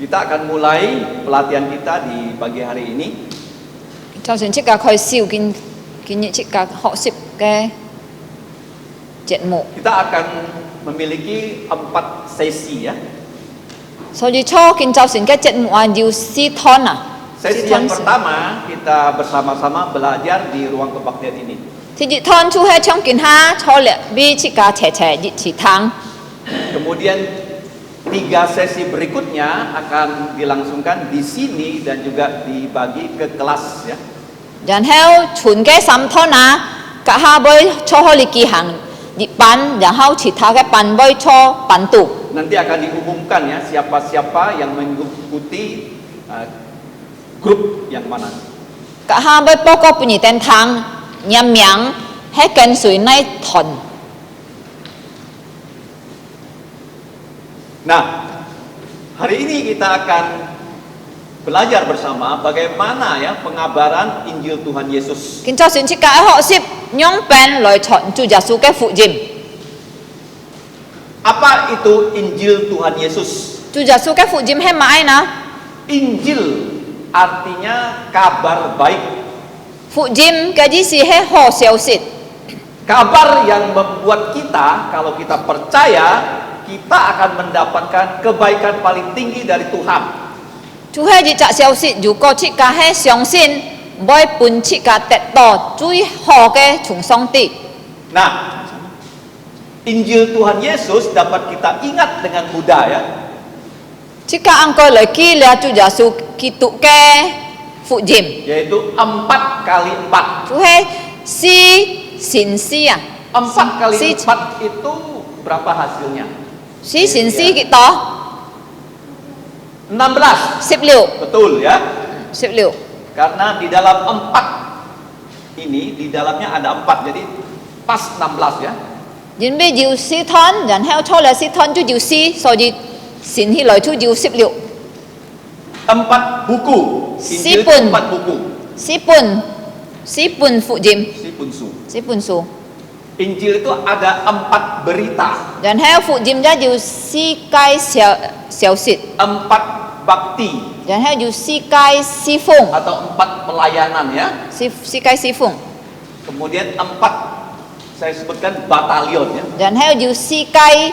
Kita akan mulai pelatihan kita di pagi hari ini. 就算即個開燒今日即個學習嘅節目， Kita akan memiliki 4 sesi ya. 所以初見就算嘅節目啊要試湯啊， Sesi yang pertama kita bersama-sama belajar di ruang kebaktian ini. ที่熱湯初係將見下初嚟比即個斜斜熱池湯， Kemudian 3 sesi berikutnya akan dilangsungkan di sini dan juga dibagi ke kelas ya. 然後全嘅三湯啊，隔下杯初開嚟進行熱班，然後其他嘅班杯初班度。 Nanti akan diumumkan ya siapa-siapa yang mengikuti grup yang mana. 隔下杯報告半夜電湯，任名係跟隨呢團。 Nah, hari ini kita akan belajar bersama bagaimana ya pengabaran Injil Tuhan Yesus. 見就算即個學習用病來傳主耶穌嘅福音， Apa itu Injil Tuhan Yesus? 主耶穌嘅福音係乜呢？ Injil artinya kabar baik. 福音嘅意思係好消息， Kabar yang membuat kita kalau kita percaya kita akan mendapatkan kebaikan paling tinggi dari Tuhan. 就係呢則消息。如果即個係相信，會本即個得到最好嘅從上帝。 Nah, Injil Tuhan Yesus dapat kita ingat dengan mudah ya. 即個按個來記了主耶穌基督嘅福音， Yaitu 4 kali 4. 就係四善事啊， 4 kali 四 4 itu berapa hasilnya? 四善事幾多？ 16. 16， Betul ya. 16。 Karena di dalam 4 ini, di dalamnya ada 4. Jadi pas 16 ya. 因為要四湯，然後初嚟四湯就要四，所以善起來就要16。 4 buku. Injil itu 4 4 buku. 四本福音， 4 4本書。 Injil itu ada 4 berita. 然後福音也要四界消息， 4 bakti 然後要四界侍奉， atau 4 pelayanan ya. 四界侍奉， Kemudian 4 saya sebutkan batalion ya. 然後要四界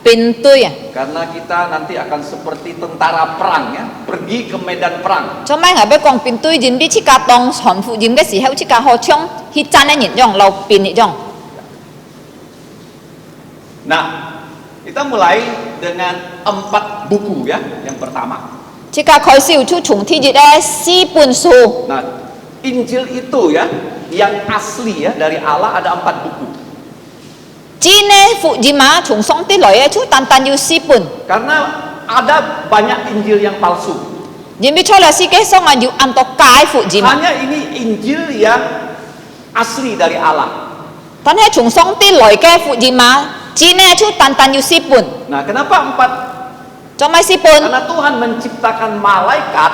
兵隊啊。 Karena kita nanti akan seperti tentara perang ya, pergi ke medan perang. 做咩我要講兵隊，因為即個當傳福音嘅時候，即個好像去戰嘅人樣，流兵一樣。 Nah, kita mulai dengan 4 buku ya. Yang pertama. 即個開始就從第一嘅四本書。 Nah, Injil itu ya, yang asli ya dari Allah ada 4 buku. 真嘅福音啊，從上帝來嘅就單單要四本， Karena ada banyak Injil yang palsu. 因為出嚟世界上啊要按照解福音， Hanya ini Injil yang asli dari Allah. 但係從上帝來嘅福音啊，真嘅就單單要四本， Nah, kenapa 4? 做咩四本？ Karena Tuhan menciptakan malaikat.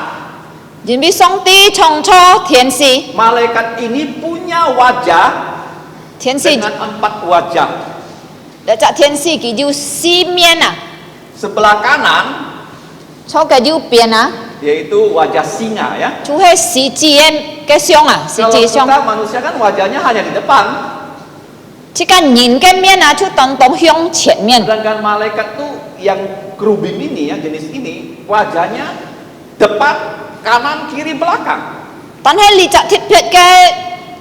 因為上帝創造天使， Malaikat ini punya wajah 天使， dengan 4 wajah. 呢隻天使佢要四面啊， Sebelah kanan 錯嘅右邊啊， yaitu wajah singa ya. 就係十字嘅相啊，十 Kalau 字相。 kita manusia kan wajahnya hanya di depan. 這個人嘅面啊，就當當向前面。 Sedangkan malaikat tuh yang kerubim ini ya, jenis ini wajahnya depan, kanan, kiri, belakang. 但係呢隻特別嘅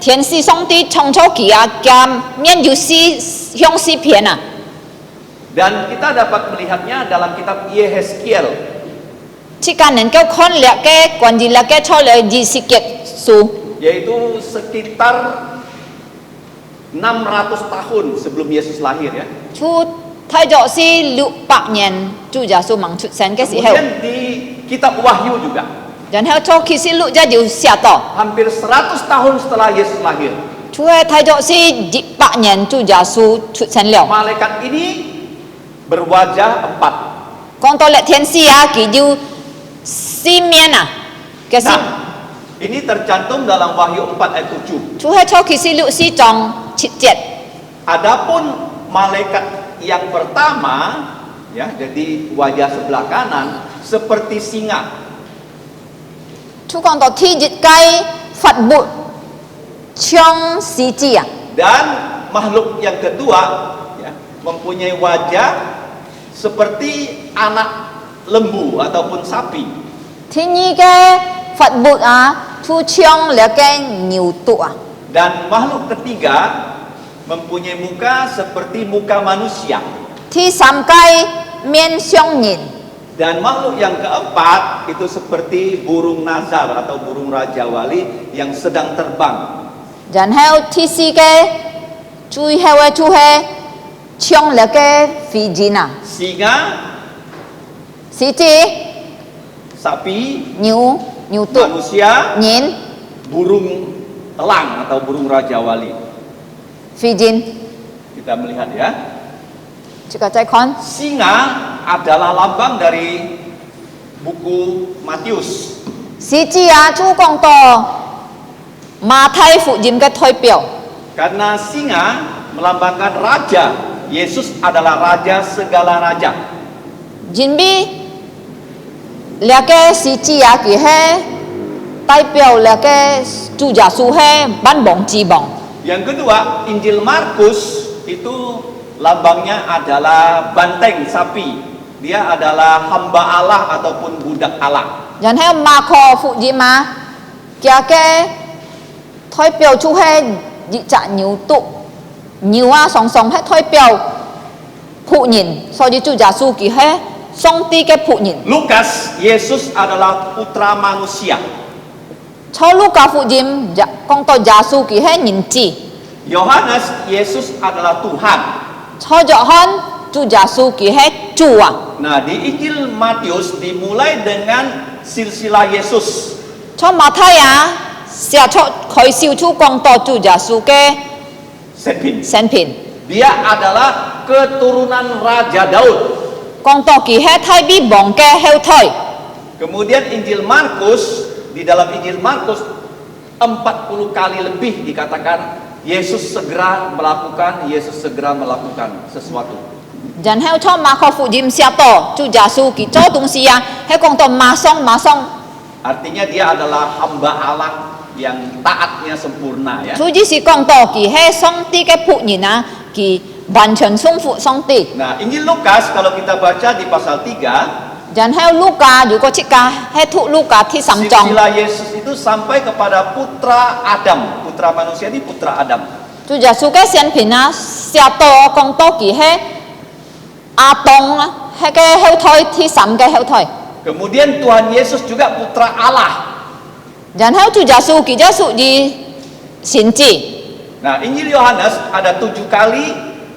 天使上帝創造佢啊，嘅面要向四邊啊。 Dan kita dapat melihatnya dalam kitab Yehezkiel. 這個能夠看了嘅關於了嘅出嚟以色列書， Yaitu sekitar 600 tahun sebelum Yesus lahir ya. 就睇咗是600年主耶穌萌出生嘅時候， Kemudian di kitab Wahyu juga. 然後做啟示錄一要寫到， Hampir 100 tahun setelah Yesus lahir. 就係睇咗是200年主耶穌出生了。 Malaikat ini berwajah 4. 講到咧天使啊，佢要四面啊嘅四， Nah, ini tercantum dalam Wahyu 4 ayat 7. 就係做啟示錄4章7節。 Adapun malaikat yang pertama ya, jadi wajah sebelah kanan seperti singa. 主講到天熱雞發活槍獅子啊， Dan makhluk yang kedua ya, mempunyai wajah seperti anak lembu ataupun sapi. 天二嘅發活啊，出槍了嘅牛犢啊， Dan makhluk ketiga mempunyai muka seperti muka manusia. 天三雞面相人， Dan makhluk yang keempat itu seperti burung nazar atau burung raja wali yang sedang terbang. 然後天四嘅最後嘅就係槍了嘅飛人啊， Singa, 獅子、 sapi, 牛犢、 manusia, 人、 burung elang atau burung raja wali. 飛人， Kita melihat ya. 這個再看。 Singa adalah lambang dari buku Matius. 獅子啊，主講到馬太福音嘅代表， Karena singa melambangkan raja. Yesus adalah raja segala raja. 因為那個獅子啊，佢係代表那個主耶穌係萬王之王。 Yang kedua, Injil Markus itu lambangnya adalah banteng sapi. Dia adalah hamba Allah ataupun budak Allah. 然後馬可福音啊，佢嘅代表就係一隻牛犢，牛啊常常係代表僕人，所以主耶穌佢係上帝嘅僕人。 Lukas, Yesus adalah putra manusia. 初路加福音講到耶穌佢係人子， Yohanes, Yesus adalah Tuhan. 初約翰主耶穌佢係主啊。 Nah, di Injil Matius dimulai dengan silsilah Yesus. 初馬太啊，寫出佢小處講到主耶穌嘅 Sepin. 生平， Dia adalah keturunan Raja Daud. 講到佢係太比王嘅後代。 Kemudian Injil Markus, di dalam Injil Markus 40 kali lebih dikatakan Yesus segera melakukan sesuatu. 然後初馬可福音寫到主耶穌佢做東西啊，係講到馬上。 Artinya dia adalah hamba Allah yang taatnya sempurna ya. 所以是講到佢係上帝嘅僕人啊，佢完全順服上帝。 Nah, Injil Lukas kalau kita baca di pasal 3, 然後路加如果即個係讀路加第3章， silsilah Yesus itu sampai kepada putra Adam. Putra manusia ini putra Adam. 主耶穌嘅生平啊，寫到講到佢係亞當啊，係嘅後代第3嘅後代。 Kemudian Tuhan Yesus juga putra Allah. 然後主耶穌佢就屬於先知。 Nah, Injil Yohanes ada 7 kali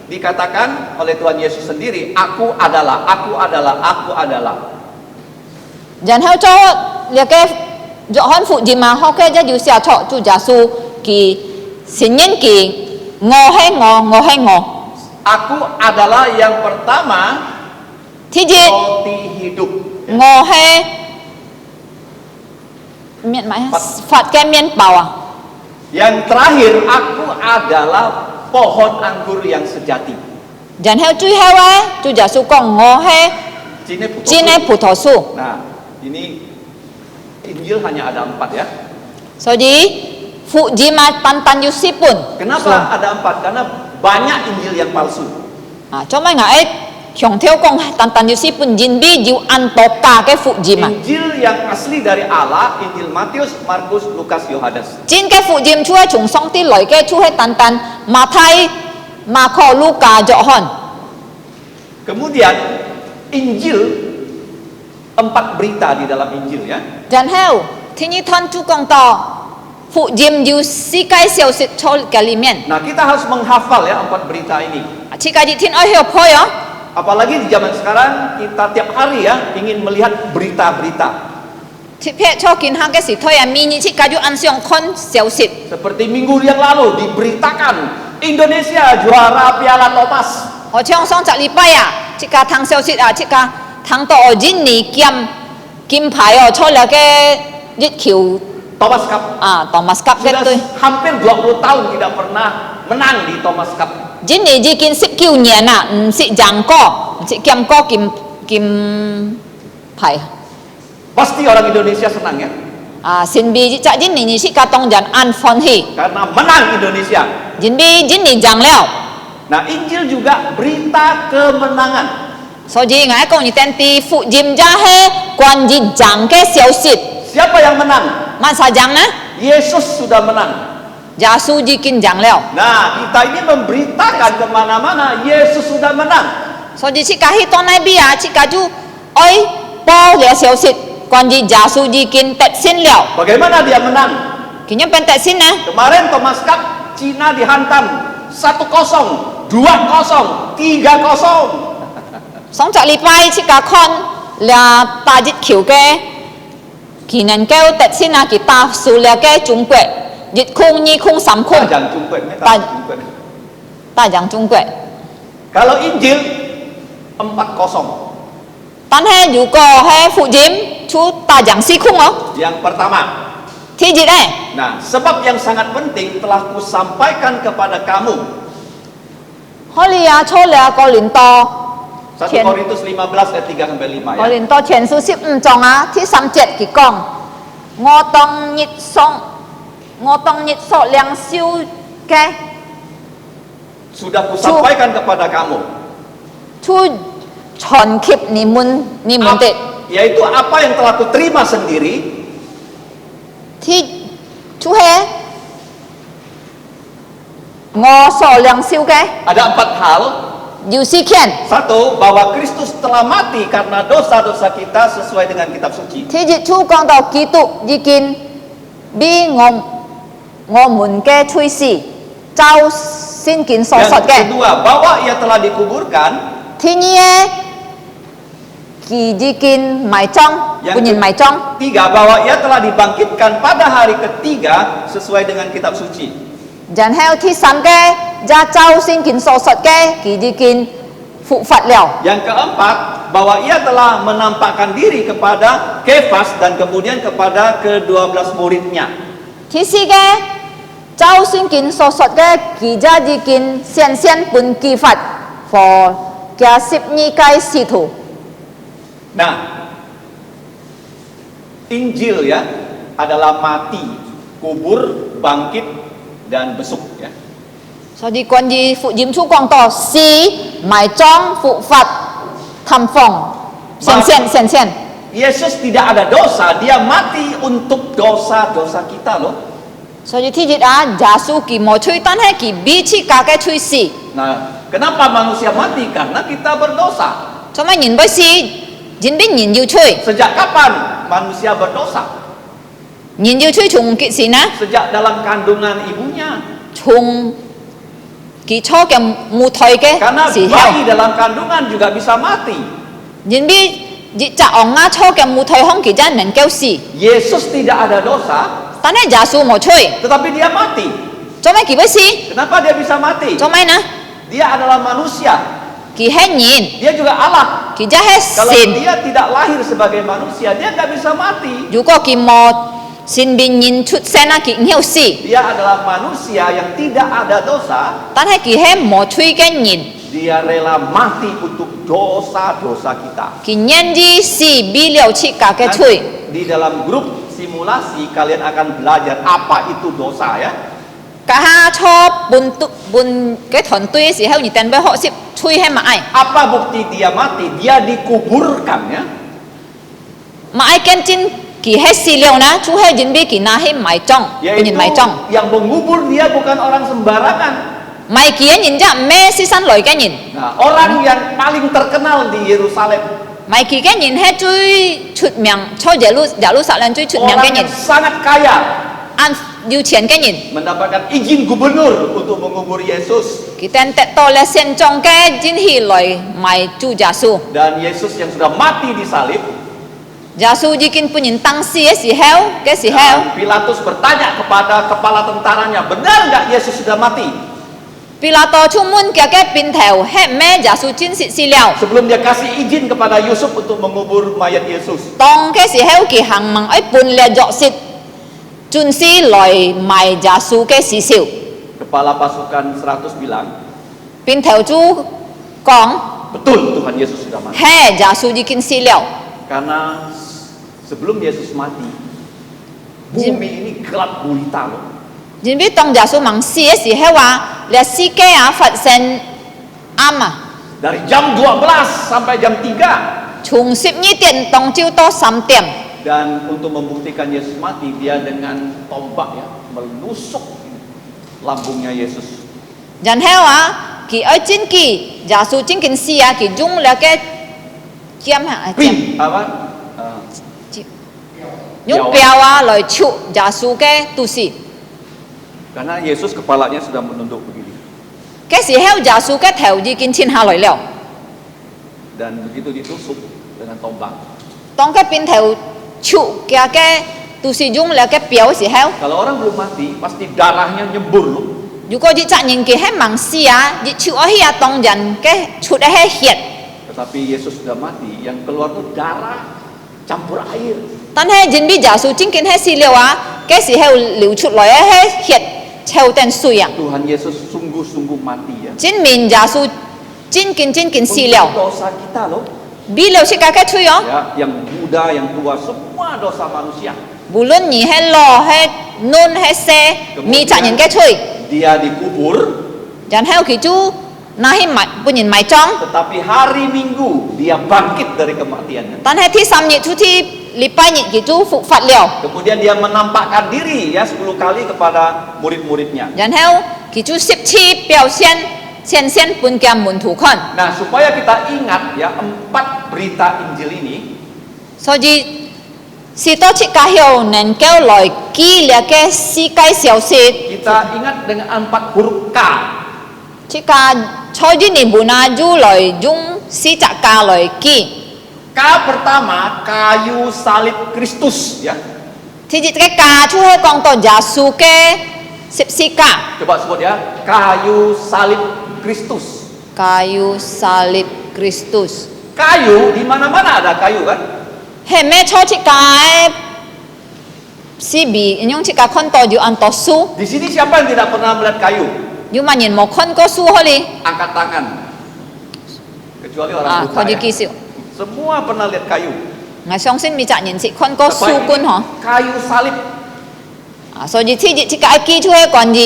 dikatakan oleh Tuhan Yesus sendiri, aku adalah, aku adalah, aku adalah. 然後做那個約翰福音啊，後嘅就要寫出主耶穌佢承認佢我係我。 Aku adalah yang pertama 第一 roti hidup. 我係面咩發嘅麵包啊。 Yang terakhir, aku adalah pohon anggur yang sejati. 然後最後咧，主耶穌講我係 Cine putus. 真嘅葡萄樹， Nah, ini Injil hanya ada 4 ya. 所以福音啊單單要4本。 Kenapa ada 4? Karena banyak Injil yang palsu. 啊，做咩我強調講單單要4本，因為要按到假嘅福音啊。 Injil yang asli dari Allah, Injil Matius, Markus, Lukas, Yohanes. 真嘅福音就係從上帝來嘅，就係單單馬太、馬可、路加、約翰。 Kemudian Injil, 4 berita di dalam Injil ya. 然後聽一堂就講到福音要世界消息出嘅裡面， Nah, kita harus menghafal ya 4 berita ini. 世界一天愛學破啊！ Apalagi di zaman sekarang kita tiap hari ya ingin melihat berita-berita. 特別初見下嘅時代啊，每日世界要按上看消息。 Seperti minggu yang lalu diberitakan Indonesia juara Piala Thomas. 我唱上10禮拜啊，即個聽消息啊，即個聽到印尼金牌哦，出嚟嘅一球 Thomas Cup 啊，Thomas Cup嘅 sudah 對， hampir 20 tahun tidak pernah menang di Thomas Cup. 印尼已經19年啦，唔是贏過，唔是贏過金牌。Pasti orang Indonesia senang ya, xin bi ji cha jin ni si ka tong jan an fon hi karena menang Indonesia. jin bi jin ni jang leo Nah, Injil juga berita kemenangan. so ji ngai kong ni ten ti fu jim ja he quan ji jang ke xiao sit Siapa yang menang? man sa jang na Yesus sudah menang. ja su ji kin jang leo Nah, kita ini memberitakan kemana-mana Yesus sudah menang. so ji si ka hi ton nai bi a si ka ju oi po le xiao sit quan ji ja su ji kin tet sin leo Bagaimana dia menang? kin nyam pen tet sin na Kemarin Thomas Cup Cina dihantam 1-0, 2-0, 3-0. song cha li pai si ka khon la ta jit khiu ke kỳ nên kêu tết xin à kỳ ta su le ke Trung Quốc dịch khung nhi khung sắm khung Tajang Cungkuit, Ta- Tajang Cungkuit. ta giang Trung Quốc Kalau Injil 4-0. tan he yu ko he phụ diếm chú ta giang si khung ó Yang pertama. thì gì đây Nah, sebab yang sangat penting telah kusampaikan kepada kamu. Holia cho le có liên to 1 Thiện. Korintus 15 ayat 3 sampai 5 có ya. liên to thiền su ship trong á thì sam chết kỳ con ngô tông nhịp so liang siêu ke Sudah kusampaikan kepada kamu. chú chọn kịp ni mun tết Yaitu apa yang telah kuterima sendiri, thì chú he ngô so liang siêu ke ada 4 hal. you si khen Satu, bahwa Kristus telah mati karena dosa-dosa kita sesuai dengan kitab suci. thì dịch chú con đầu ký tụ di kinh bi ngô mun ke chui si trao xin kín so Yang sọt ke kedua, bahwa ia telah dikuburkan. thì nhé kỳ di kinh mãi trong Yang bu nhìn mãi trong ketiga, bahwa ia telah dibangkitkan pada hari ketiga sesuai dengan kitab suci. dàn heo thì sắm ke ra trao xin kín so sọt ke kỳ di kinh phụ phật liao Yang keempat, bahwa ia telah menampakkan diri kepada Kefas dan kemudian kepada ke-12 muridnya. thì si ke trao xin kín so sọt ke kỳ ra di kinh xiên xiên bun kỳ phật for kia sip nhi kai si thủ Nah, Injil ya adalah mati, kubur, bangkit, dan besuk ya. so đi quan đi phụ diếm chú quang to si mãi trong phụ phật thầm phòng sen sen Yesus tidak ada dosa, dia mati untuk dosa-dosa kita loh. so đi thi dịch á giả su kỳ mò chui tan hay kỳ bi chi cả cái chui si Nah, kenapa manusia mati? Karena kita berdosa. cho mày nhìn với si nhìn biết nhìn yêu chui Sejak kapan manusia berdosa? nhìn yêu chui chung kỵ si na Sejak dalam kandungan ibunya. chung kỳ cho cái mù thoi cái Karena si heo bayi dalam kandungan juga bisa mati. nhìn biết dị chả ông ngã cho cái mù thoi không kỳ ra nên kêu si Yesus tidak ada dosa, tan hay giả su mò chui tetapi dia mati. cho mày kỳ với si Kenapa dia bisa mati? cho mày na Dia adalah manusia. kỳ hết nhìn Dia juga Allah. kỳ ra hết Kalau sin dia tidak lahir sebagai manusia, dia nggak bisa mati.如果佢冇先邊現出聲啊，佢有事， Dia adalah manusia yang tidak ada dosa. 但係佢係冇吹嘅人， Dia rela mati untuk dosa-dosa kita. 佢nhân之事必了切架嘅吹。 Di dalam grup simulasi kalian akan belajar apa itu dosa ya. 家下初半嘅團隊嘅時候，你等俾學識吹係咪？ Apa bukti dia mati? Dia dikuburkan ya. 咪跟真佢係事了呢，主係人俾佢拿係埋葬，本 Yaitu 人埋葬， yang mengubur dia bukan orang sembarangan. 咪佢嘅人啫咩獅身來嘅人， Nah, orang yang paling terkenal di Yerusalem. 咪佢嘅人係最出名，初耶路撒冷最出名 Orang 嘅 yang 人， sangat kaya 按有錢嘅人。 mendapatkan izin gubernur untuk mengubur Yesus. 佢等得到咧現狀嘅人起來賣主耶穌， Dan Yesus yang sudah mati di salib. 耶穌已經本人當時嘅時候 Dan Pilatus bertanya kepada kepala tentaranya, benar nggak Yesus sudah mati? 比拉多出門嘅邊頭係咩耶穌真實死了， Sebelum dia kasih izin kepada Yusuf untuk mengubur mayat Yesus. 當嘅時候佢行問一半咧作息，準時來賣耶穌嘅時候， Kepala pasukan 100 bilang, 邊頭主講 betul Tuhan Yesus sudah mati. 係耶穌已經死了， Karena Sebelum Yesus mati, bumi ini gelap gulita loh. 因為當耶穌亡死嘅時候啊，呢世界啊發生暗啊， Dari jam 12 sampai jam 3. 從12點當朝到3點。 Dan untuk membuktikan Yesus mati, dia dengan tombak ya menusuk lambungnya Yesus. 然後啊，佢愛真記耶穌真經死啊，佢用了個劍啊，劍 Pin apa? 用標啊來戳耶穌嘅肚臍。 Karena Yesus kepalanya sudah menunduk begini. 嘅時候，耶穌嘅頭已經沉下來了。 Dan begitu ditusuk dengan tombak. 當佢邊頭戳嘅肚臍用了個標嘅時候， Kalau orang belum mati, pasti darahnya nyembur loh. 如果一隻人佢係亡死啊，一戳喺啊當人嘅出係血， Tetapi Yesus sudah mati, yang keluar itu darah campur air. 但係因為耶穌真經係死了啊，嘅時候流出來嘅係血臭定水啊， Tuhan Yesus sungguh-sungguh mati ya. 證明耶穌真經死 Untuk 了， dosa kita loh. 比了世界嘅罪哦。 Ya, yang muda, yang tua, semua dosa manusia. 無論你係老係嫩係細，มี責任嘅罪， Dia dikubur, 然後佢就拿去本人埋葬。 tetapi hari Minggu dia bangkit dari kematiannya. 但係第三日出去禮拜日佢就復活了， Kemudian dia menampakkan diri ya 10 kali kepada murid-muridnya. 然後佢就10次表現呈現本嘅門徒看。 Nah, supaya kita ingat ya 4 berita Injil ini, 所以是多切家後能夠來記了嘅世界消息， kita ingat dengan 4 huruf K. 切家初一年本啊就來用四隻家來記。 K pertama kayu salib Kristus ya. 第一個家就係講到耶穌嘅十字架， Coba sebut ya, kayu salib Kristus. kayu salib Kristus。 Kayu di mana-mana ada kayu kan? 係咩初切家嘅是比用切家看到就按到樹， Di sini siapa yang tidak pernah melihat kayu? 有萬人冇看過樹可哩？ Angkat tangan. Kecuali orang 啊， buta 佢就 ya. 介紹。 Semua pernah lihat kayu. 我相信มี責人是看過樹 Apa 冠 ini? 嗬。 Kayu salib. 啊，所以第一切家記出係關於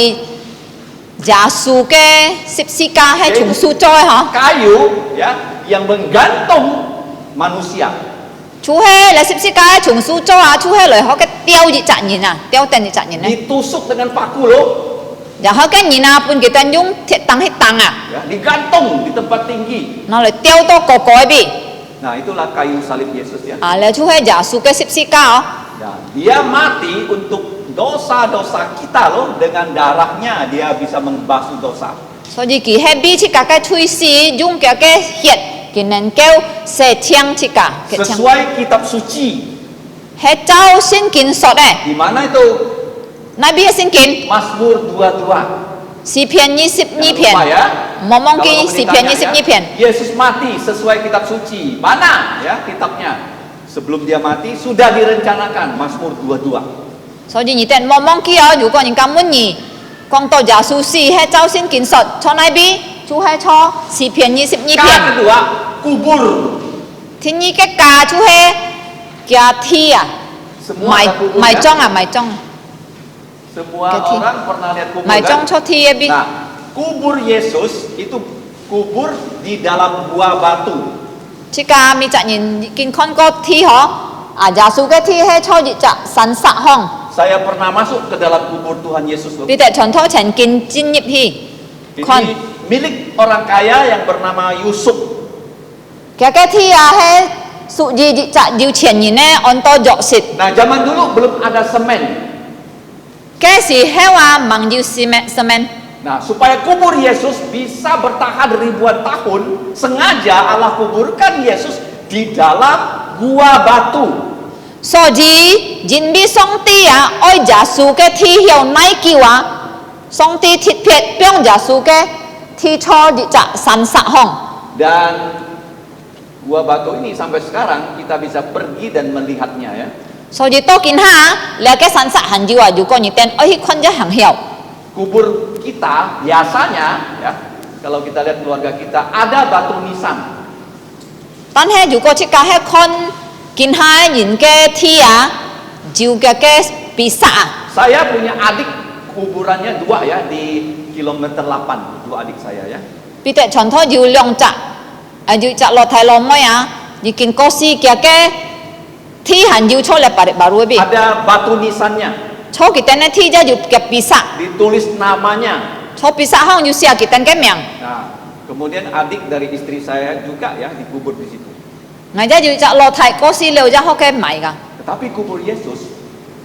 耶穌嘅十字架係從樹做嘅嗬。 Kayu ya yang menggantung manusia. 除係嚟十字架係從樹做啊，除係嚟學嘅雕熱責人啊，雕定熱責人咧。 Ditusuk dengan paku loh. 然後嘅人啊，半佢哋用鐵釘去釘啊， Ya, digantung di tempat tinggi. 攞嚟雕到個個邊。 Nah, itulah kayu salib Yesus ya. 啊，嚟除係耶穌嘅十字架哦。 Ya, dia mati untuk dosa-dosa kita loh. Dengan darahnya dia bisa membasuh dosa. 所以佢係比切家嘅推死用嘅血，佢能夠洗清切家嘅清， Sesuai kitab suci. 係照聖經說嘅。 Di mana itu? 那邊嘅聖經 Mazmur 22. 詩篇22篇 Jangan lupa ya. 冇忘 Kalau 記 kamu 詩篇 ditanya 22篇。 ya, Yesus mati sesuai kitab suci. Mana ya kitabnya? Sebelum dia mati sudah direncanakan Mazmur 22. 所以你哋冇忘記哦。如果人家問你講到耶穌死係照聖經說，從哪邊就係從詩篇22 K 篇。 kedua kubur. 第二個家就係家梯啊， Semua 埋 ada kubur 埋 ya. 葬啊，埋葬， Semua Keti. orang pernah lihat kubur 埋葬 kan? 出梯嗰邊。 Nah, kubur Yesus itu kubur di dalam gua batu. 即家咪責人見看過梯嗬，啊耶穌嘅梯係初一隻神石巷， Saya pernah masuk ke dalam kubur Tuhan Yesus loh. 彼得傳頭曾經進入去看， Ini milik orang kaya yang bernama Yusuf. 佢嘅梯啊係屬於一隻有錢人咧按到約瑟。 Nah, zaman dulu belum ada semen. 嘅時候啊，忙要semen， Nah, supaya kubur Yesus bisa bertahan ribuan tahun, sengaja Allah kuburkan Yesus di dalam gua batu. 所以人比上帝啊愛耶穌嘅梯向乃叫啊，上帝特別將耶穌嘅梯初一隻神石巷。 Dan gua batu ini sampai sekarang kita bisa pergi dan melihatnya ya. 所以多見下，你嘅神石行要啊，如果你哋愛去看一行後， Kubur kita biasanya ya, kalau kita lihat keluarga kita ada batu nisan. 但係如果即家係看 kiến hai nhìn cái thi à jiu cái bisa Saya punya adik kuburannya 2 ya di kilometer 8, 2 adik saya ya. bị tệ chọn thôi jiu long chạ jiu chạ lo thái lo mới à jiu kiến có si cái thi hẳn jiu cho lại baru bị Ada batu nisannya, cho kita này thi ra jiu cái bisa ditulis namanya. cho bisa hong jiu sia kita cái miệng Nah, kemudian adik dari istri saya juga ya dikubur di situ. ngay ra jiu chạ lo thái có si liu ra ho cái mày cả Tetapi kubur Yesus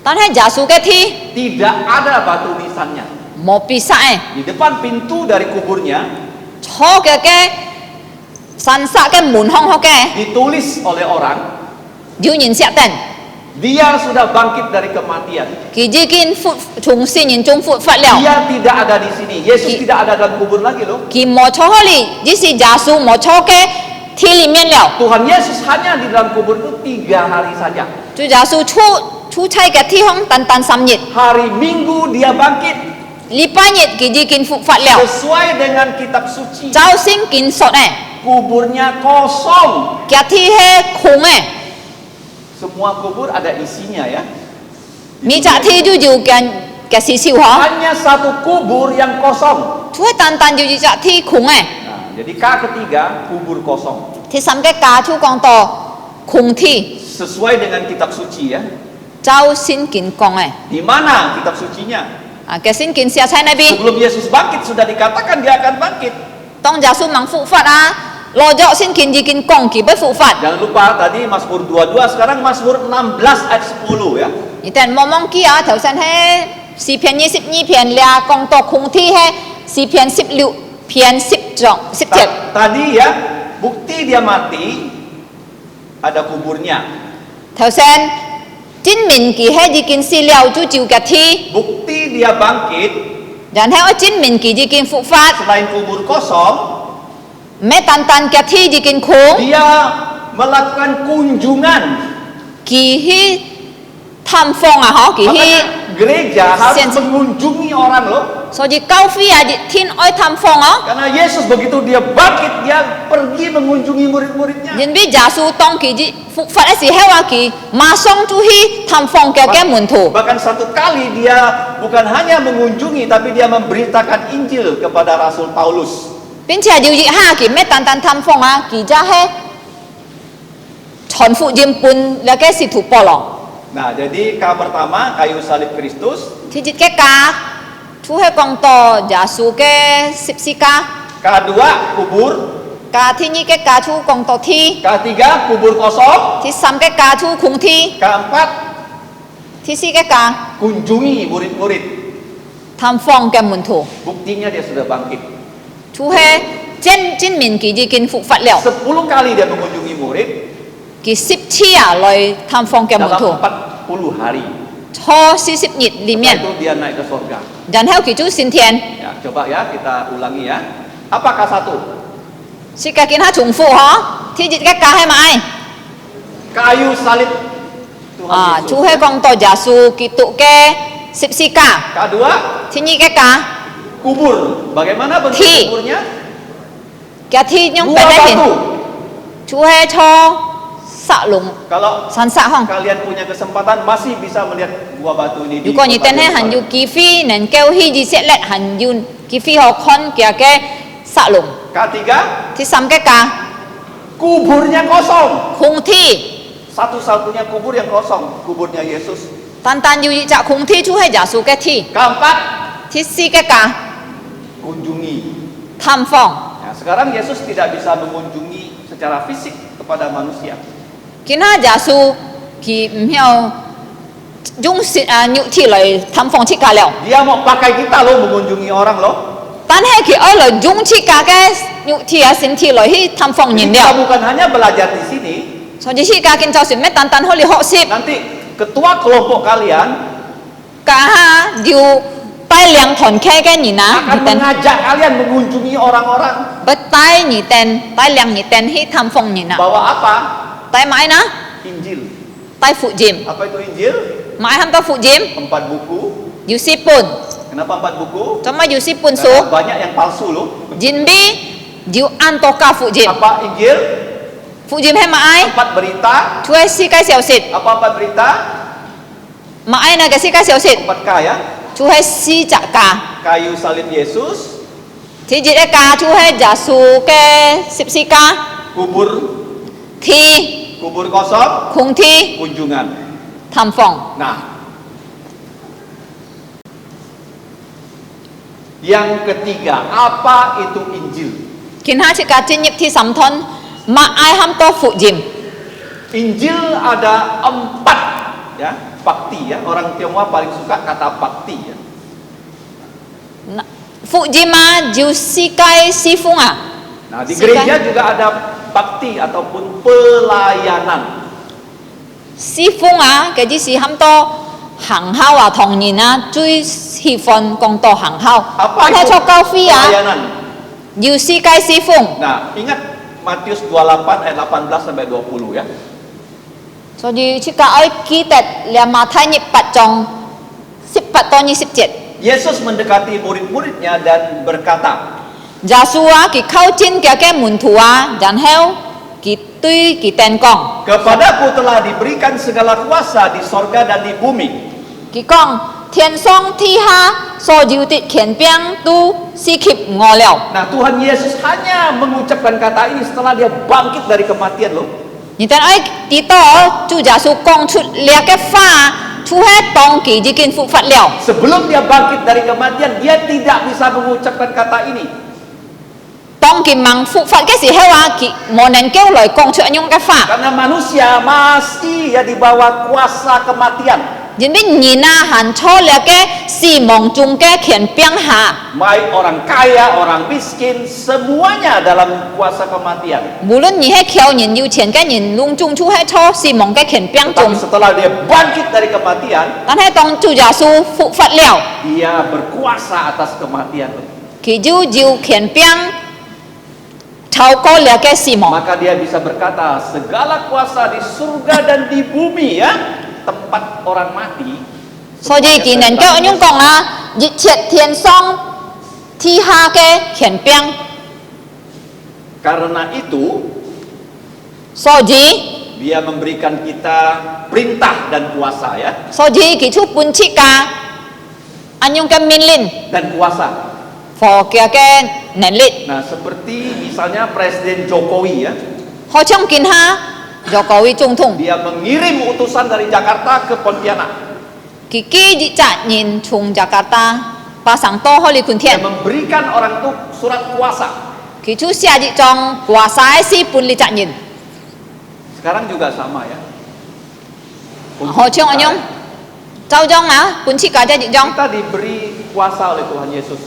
tan hay giả su cái thi tidak ada batu nisannya. một bisa Di depan pintu dari kuburnya cho cái san sa cái mùn hong ho cái ditulis oleh orang, jiu nhìn sẽ tên dia sudah bangkit dari kematian. kỳ ji kin phụ chúng sinh nhìn chung phụ phát liệu Dia tidak ada di sini. Yesus tidak ada dalam kubur lagi loh. kỳ một cho ho li ji si giả su một cho cái thi li miên liệu Tuhan Yesus hanya di dalam kubur itu 3 hari saja. chú giả su chú chay cái thi hong tan tan sam nhiệt Hari Minggu dia bangkit li pa nhiệt kỳ ji kin phụ phát liệu sesuai dengan kitab suci. cháu sinh kin sọt này Kuburnya kosong. cái thi he khung này Semua kubur ada isinya ya. mi trả thi ju ju cái xì xìu hả Hanya satu kubur yang kosong. chú tan tan ju ji trả thi khung này Nah, jadi K ketiga kubur kosong. thì sam cái cá chú con to khung thi Sesuai dengan kitab suci ya. cháu sinh kin con này Di mana kitab sucinya? cái sinh kin sia chay này bi Sebelum Yesus bangkit sudah dikatakan dia akan bangkit. tông giả su mang phụ phát à lo dọ sinh kin ji kin con kỳ với phụ phát Jangan lupa tadi Mazmur 22, sekarang Mazmur 16 ayat 10 ya.อีแต่มองมองกี้อ่ะแถวเส้นให้4 เพียน 22 เพียนเลียกองตอคงที่ให้4 เพียน 10 เพียน 17 Tadi ya, bukti dia mati ada kuburnya. แถวเส้นจิ้นหมินกี่ให้จีกินซีเลียวจูจิวกะที่ Bukti dia bangkit ยันให้ว่าจิ้นหมินกี่จีกินฟุฟาด selain kubur kosong, แม่ตันตันกะที่จีกินคง dia melakukan kunjungan. กี่ที่ทำฟองอ่ะฮะกี่ที่ Makanya gereja harus mengunjungi orang loh. โซจีเก้าฟี่อ่ะทินอ้อยทำฟองอ่ะ Karena Yesus begitu dia bangkit, dia pergi mengunjungi murid-muridnya. ยินบีจาสูตองกี่จีฟุฟาดไอ้สิให้ว่ากี่มาส่งจูฮีทำฟองแก่แก่หมุนถู Bahkan satu kali dia bukan hanya mengunjungi, tapi dia memberitakan Injil kepada Rasul Paulus. 并且要熱下佢咩單單探訪啊，佢就係傳福音半了嘅使徒保羅， Nah, jadi K pertama kayu salib Kristus, ที่จิต嘅家，ทุ係講到耶穌嘅十字架， K2 kubur, 家ที่นี่嘅家ทุ講到ที่ K3 kubur kosong, ที่สาม嘅家ทุคงที่ K4 ที่สี่嘅家 kunjungi murid-murid. ทำ訪嘅門徒， Buktinya dia sudah bangkit. ทุ係證明佢已經復活了， 10 kali dia mengunjungi murid 佢10次啊來探訪嘅門 dalam 徒， 40 hari. 初40日裡 Setelah 面， itu dia naik ke surga. 然後佢就升天， Ya, coba ya kita ulangi ya. Apakah satu? 是嘅見下重複嗬，ที่จิต嘅家係咪？ Kayu salib Tuhan 啊， Yesus. 主係講到耶穌基督嘅十字架， Kedua, 天意嘅家， kubur. Bagaimana bentuk Ti. kuburnya? 嘅天用 Dua 俾你 batu. 見，主係錯殺龍 Kalau 散殺行。 kalian punya kesempatan masih bisa melihat buah batu ini di 如果你 kota 真係很 Yerusalem. 要機會能夠去以色列，很要機會學看嘅殺龍， Ketiga, 第三嘅家 kuburnya kosong. 空地， Satu-satunya kubur yang kosong, kuburnya Yesus. 單單要隻空地，主係耶穌嘅地， Keempat, 第四嘅家 kunjungi. 探訪。 Nah, sekarang Yesus tidak bisa mengunjungi secara fisik kepada manusia. 見下耶穌佢唔曉用肉體來探訪切家了。 Dia mau pakai kita loh mengunjungi orang loh. 但係佢愛來用切家嘅肉體啊身體來去探訪 Jadi 人 kita 了， bukan hanya belajar di sini. 所以切家見就算咩單單可以學習， Nanti ketua kelompok kalian 家下要帶領團契嘅人啊， akan mengajak kalian mengunjungi orang-orang. 不帶你哋帶領你哋去探訪人啊， Bawa apa? 帶買นะ， Injil. 帶福音， Apa itu Injil? 買很多福音， 4 buku. 要4本， Kenapa 4 buku? 做乜要4本 Karena 書？ banyak yang palsu loh. 人哋要按多加福音， Apa Injil? Phụ Diêm hay mà ai? 4 berita. Chú hay si cái xẻo xịt. Apa 4 berita? Mà ai là cái si cái xẻo xịt? 4K ya. Chú hay si chả cả. Kayu salib Yesus, Thì dịch cái ca chú hay giả su cái sip si ca. kubur Thì kosong, khung thi kunjungan. thăm phòng. Nah, yang ketiga, apa itu Injil? Khiến hai chị ca trên nhịp thi sắm thân. Mà ai ham to Phụ Diêm? Injil ada 4 ya, bakti ya. Orang Tionghoa paling suka kata bakti ya. Phụ Diêm mà jiu si cái si phung à? Nah, di Si gereja kai. juga ada bakti ataupun pelayanan. Si phung à? Cái gì si ham to hàng hao à thằng nhìn à? Chui hi phun công to hàng hao. Apa Bạn hay itu cho cao phi à? pelayanan? Jiu si cái si phung. Nah, ingat Matius 28 ayat 18 sampai 20 ya. So di chika oi kitet lia matai nyip pat jong 14 to 27. Yesus mendekati murid-muridnya dan berkata, Jasua ki khao chin kia ke mun thua jan heo ki tui ki ten kong. "Kepadaku telah diberikan segala kuasa di sorga dan di bumi." Ki kong thiên song thi ha so jiu tit khian piang tu si khip ngo liao. Nah, Tuhan Yesus hanya mengucapkan kata ini setelah dia bangkit dari kematian loh. Ni tan oi ti to chu jasu kong chut lia ke fa chu he tong ki ji kin fu fat liao. Sebelum dia bangkit dari kematian, dia tidak bisa mengucapkan kata ini. Tong ki mang fu fat ke si heo a ki mo nen kêu loi kong chu anyong ke fa. Karena manusia masih ya di bawah kuasa kematian. Jin bin nhìn na han cho lia ke si mong chung ke khian piang ha. Baik orang kaya, orang miskin, semuanya dalam kuasa kematian.無論你係靠人要錢嘅人攏中出係錯是夢嘅權柄 Tapi 中， setelah dia bangkit dari kematian, 但係當主耶穌復活了， dia berkuasa atas kematian. 佢就權柄超過了嘅是夢， Maka dia bisa berkata, segala kuasa di surga dan di bumi ya, tempat orang mati. 所以佢能夠咁樣講啦，一切天上地下嘅權柄， Karena itu, 所以 dia memberikan kita perintah dan kuasa ya, 所以佢出本切㗎，咁樣嘅命令 dan kuasa. 和佢嘅能力， Nah, seperti misalnya Presiden Jokowi ya, 好像見下就各位總統， dia mengirim utusan dari Jakarta ke Pontianak. 佢幾日責任從雅加達巴上多開你盤 Dia 天。 memberikan orang itu surat kuasa. 佢出下一張掛晒是本理責任， Sekarang juga sama ya. Untuk 好像咁 kita, 樣，周章啊，本次價值一張， kita diberi kuasa oleh Tuhan Yesus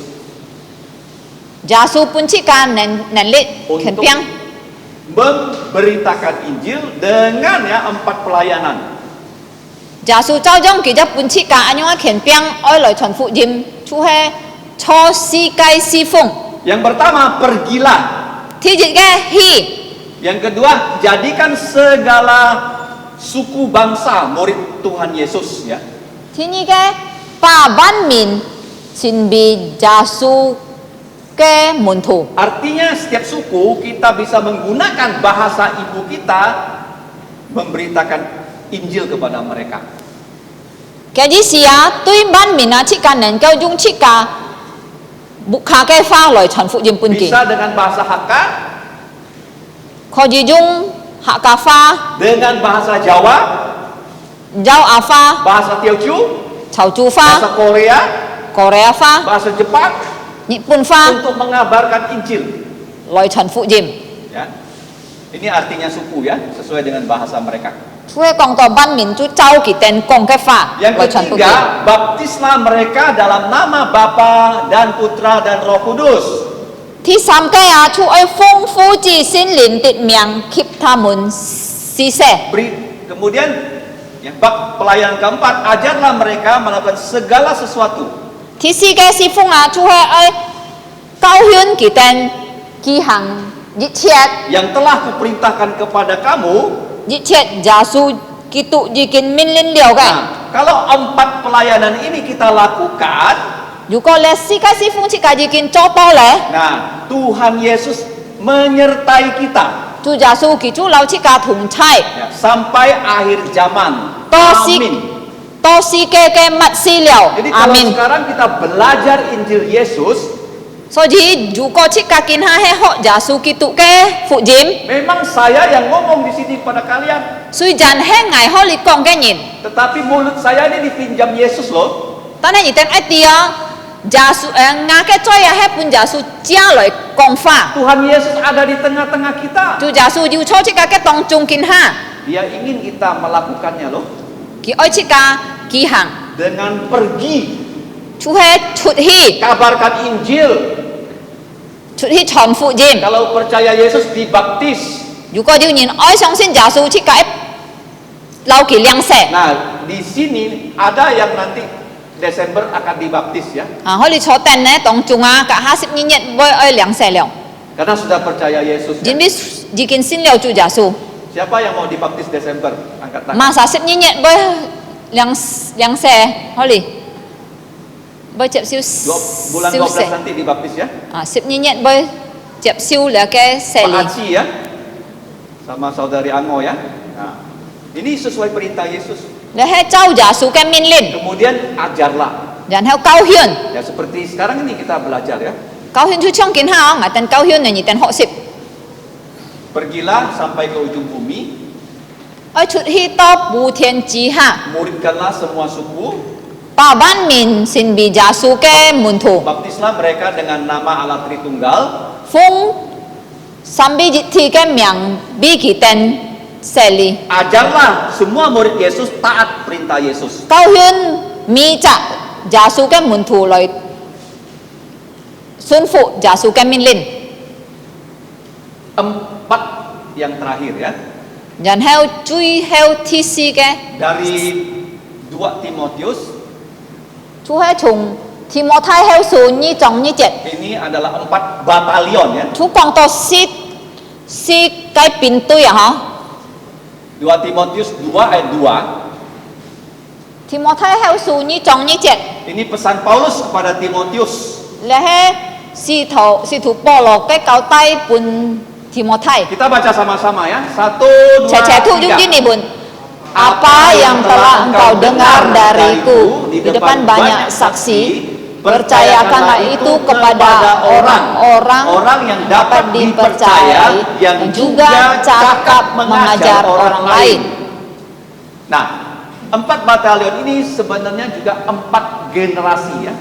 耶穌本次價能力權 untuk 柄， memberitakan Injil dengan ya 4 pelayanan. 耶穌周章其實本次價咁樣嘅權柄，愛來傳福音，出係初世界侍奉， Yang pertama, pergilah. 第一嘅去， Yang kedua, jadikan segala suku bangsa murid Tuhan Yesus ya. 第二嘅把萬民成為耶穌嘅門徒， Artinya setiap suku kita bisa menggunakan bahasa ibu kita memberitakan Injil kepada mereka. 嘅意思啊，對萬民啊，切間能夠用切間木下嘅花來傳福音本件。 Bisa dengan bahasa Hakka, 可以用客家話、 dengan bahasa Jawa, 柔亞話、 bahasa Teochew, 潮州 bahasa 話、 Korea, 國語話、 bahasa Jepang 日本話 untuk mengabarkan Injil. 來傳福音。 Ya. Ini artinya suku ya, sesuai dengan bahasa mereka. 所以講到萬民都走佢哋講嘅話 Yang 來傳福音。 ketiga, baptislah mereka dalam nama Bapa dan Putra dan Roh Kudus. 第三個啊，出愛豐富之心靈的名，給他們施捨。 Kemudian ya, bab pelayanan keempat, ajarlah mereka melakukan segala sesuatu 第四個是奉啊，出愛教訓佢哋舉行一切 yang telah kuperintahkan kepada kamu. 一切耶穌基督已經命令了嘅。 Nah, kalau 4 pelayanan ini kita lakukan, 如果你世界是奉設計已經做到咧， nah Tuhan Yesus menyertai kita. Chúa Giêsu kỳ Chúa lâu chỉ cả thùng chay ya, sampai akhir zaman. Tosik. Amin. to si ke mat si liao. Jadi kalau Amin. sekarang kita belajar Injil Yesus, So ji ju ko chỉ cả kin ha he ho Giêsu kỳ tụ ke phụ jim. memang saya yang ngomong di sini pada kalian, Sui jan he ngai ho li kong ke nhìn. tetapi mulut saya ini dipinjam Yesus loh. Ta nên nhìn tên ai tia Giêsu nga ke choi ya he pun Giêsu chia lời kong pha. Tuhan Yesus ada di tengah-tengah kita. Chúa Giêsu ju cho chỉ cả ke tong chung kin ha. Dia ingin kita melakukannya loh, Ki oi chỉ cả kỳ hàng. dengan pergi Chúa he chut hi kabarkan Injil. chọn phụ jim. Kalau percaya Yesus dibaptis. Dù có điều nhìn oi song sin Giêsu chỉ cả lau kỳ liang se. Nah, di sini ada yang nanti Desember akan dibaptis ya, Họ li cho tên nè tong chung à cả 50 nhật với oi liang se liao. karena sudah percaya Yesus. Jin Ya. bis jikin sin liao Chúa Giêsu. Siapa yang mau dibaptis Desember? Angkat tangan. Mà 50 nhật với liang se họ li. Với chẹp siêu Bulan siêu 12 se. nanti dibaptis ya. 10 nhật với chẹp siêu là cái se Pak li. Haji ya, sama saudari Ango ya. Nah, ini sesuai perintah Yesus. Là he trao Giêsu cái min linh. Kemudian ajarlah. Dàn theo cao hiền. Ya seperti sekarang ini kita belajar ya. Cao hiền chú trong kiến ha ngài tên cao hiền này nhị tên họ xịp. Pergilah sampai ke ujung bumi, Oi chut hi to bu thiên chí ha. muridkanlah semua suku, Pa ban min sin bi Giêsu ke mun thu. baptislah mereka dengan nama Allah Tritunggal, Phung sambi jit thi ke miang bi ki tên se li. ajarlah semua murid Yesus taat perintah Yesus. Cao hiền mi cha Giêsu ke mun thu loi sun phụ Giêsu ke min linh. 4 yang terakhir ya, Dàn heo chui heo thi si ke. dari 2 Timotius, Chú he chung thì một thai heo su như trong như chết. ini adalah 4 batalion ya. Chú quang to si cái pin tui à hả? 2 Timotius 2 ayat 2. Thì một thai heo su như trong như chết. Ini pesan Paulus kepada Timotius. Là he si thủ bỏ lọ cái cáo tay bun thì một thai. Kita baca sama-sama ya. 1, 2, Trẻ thu dung 3. gini bun. Apa yang telah engkau dengar dariku di depan banyak saksi, percayakanlah itu kepada orang-orang yang dapat dipercaya yang juga cakap mengajar orang lain. Nah, 4 batalion ini sebenarnya juga 4 generasi ya.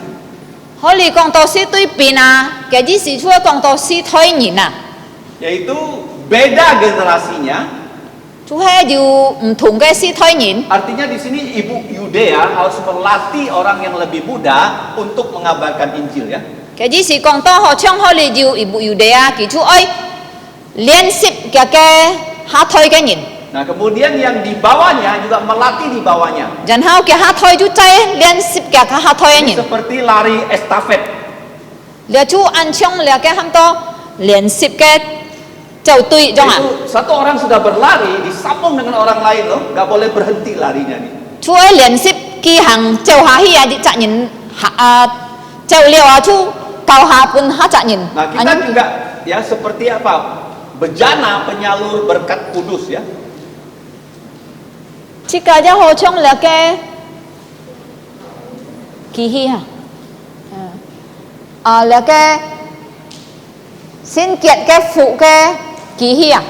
Holy con to si tui pina, cái gì si chua con to si thôi nhìn à. Yaitu beda generasinya. Chú he dù thùng cái si thôi nhìn. Artinya di sini Ibu Yudea harus melatih orang yang lebih muda untuk mengabarkan Injil ya. Cái gì si con to họ trong holy dù ibu Yudea kỳ chú ơi liên sip cái hát thôi cái nhìn. Nah, kemudian yang di bawahnya juga melatih di bawahnya. Jangan hao cái hát thôi chú chay liên sip cái hát thôi Ini nhìn. seperti lari estafet. Là chú ăn trong là cái ham to liên sip cái chầu tui trong à. Itu satu orang sudah berlari disambung dengan orang lain loh, nggak boleh berhenti larinya nih. Chú ơi liên sip kỳ hàng chầu há hi à đi chạy nhìn chầu liều à chú cao há pun há chạy nhìn. Nah, kita juga ya seperti apa? Bejana penyalur berkat kudus ya. Chỉ cả cho hồ trong là cái kỳ hi hả? Là cái xin kiện cái phụ cái kỳ hi à?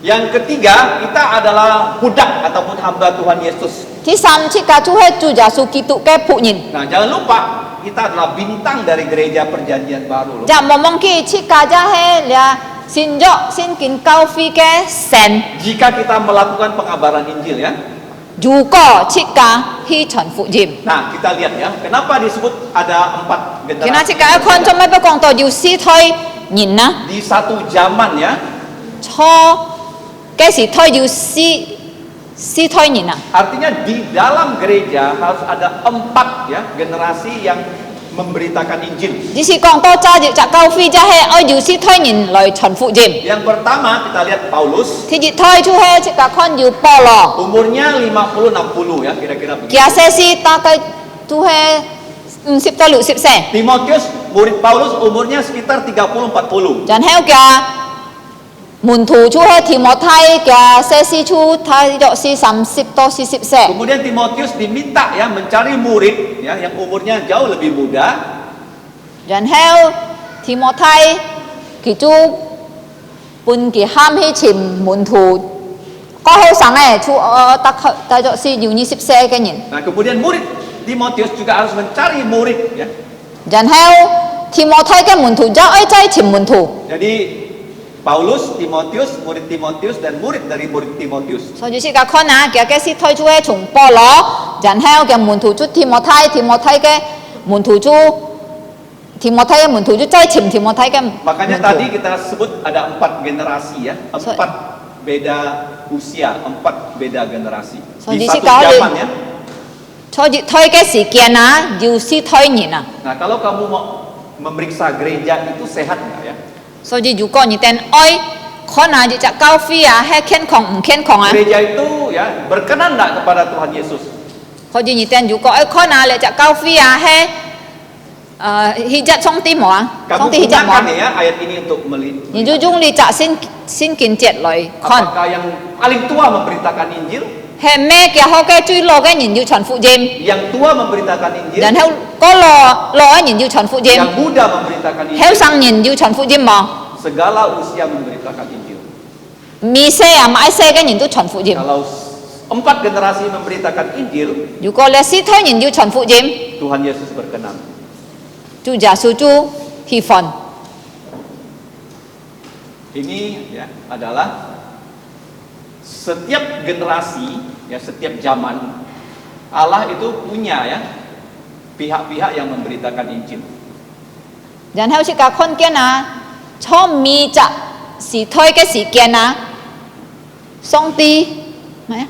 Yang ketiga, kita adalah budak ataupun hamba Tuhan Yesus. Thứ sáu chỉ cả chú hết chú Giêsu Kitô cái phụ nhìn. Nah, jangan lupa kita adalah bintang dari gereja Perjanjian Baru loh. Dạ mong mong kỳ chỉ cả cho hết là xin dọ xin kính cao phi cái sen. Jika kita melakukan pengabaran Injil ya. Dù có chỉ cả hi chuẩn phụ dìm. Nah, kita lihat ya, kenapa disebut ada 4 Khi nào chỉ generasi. cả con trong mấy bác con to dù si thôi nhìn na. Di satu zaman ya. Cho cái gì thôi dù si thôi nhìn na. Artinya di dalam gereja harus ada 4 ya generasi yang memberitakan Injil. Chỉ si con to cha dự trả cao phi cho hết ôi dù si thôi nhìn lời chuẩn phụ dìm. Yang pertama kita lihat Paulus, Thì chị thôi chú hết chỉ cả con dù bỏ lò. umurnya 50-60 ya kira-kira begitu. Kia xe si ta cái chú hết sip ta lụ sip xe. Timotius murid Paulus umurnya sekitar 30-40. Jangan heo kia 門徒出係提摩太嘅寫詩出睇咗是30到40節。 Kemudian Timotius diminta ya mencari murid ya yang umurnya jauh lebih muda. 然後提摩太佢就半佢喊起前門徒，嗰後生咧出睇咗是要20歲嘅人。 Nah, kemudian murid Timotius juga harus mencari murid ya. 然後提摩太嘅門徒就愛在前門徒。 Jadi Paulus, Timotius, murid Timotius dan murid dari murid Timotius. 所以是個看啊，佢嘅是推出係從保羅，然後嘅門徒就提摩太，提摩太嘅門徒就在前提摩太嘅門徒。 Makanya tadi kita sebut ada 4 generasi ya, 4 beda usia, 4 beda generasi So, di di satu sini zaman ya. 所以推嘅時間啊，要是推人啊。 Nah, kalau kamu mau memeriksa gereja itu sehat nggak ya? 所以如果你哋愛看下隻教會啊，係健康唔健康啊？ Gereja itu ya berkenan nggak kepada Tuhan Yesus? 所以你哋如果愛看下你隻教會啊，係hijat song ti冇啊？ Kamu 上帝 hijat gunakan 冇？ ya ayat ini untuk melihat. 你就用你隻先見節來看， Apakah yang paling tua memberitakan Injil? 係咩嘅好嘅最老嘅人要傳福音， Yang tua memberitakan Injil? 然後嗰老嘅人要傳福音， Yang muda memberitakan 後 Injil? 生人要傳福音冇？ Segala usia memberitakan Injil. 未死啊，買死嘅人都傳福音。 Kalau 4 generasi memberitakan Injil, 如果你是推人要傳福音， Tuhan Yesus berkenan. 就耶穌就喜歡。 Ini ya adalah setiap generasi ya setiap zaman Allah itu punya ya pihak-pihak yang memberitakan Injil. 然後是個看見啊，從未就時推嘅時間啊，上帝咩啊？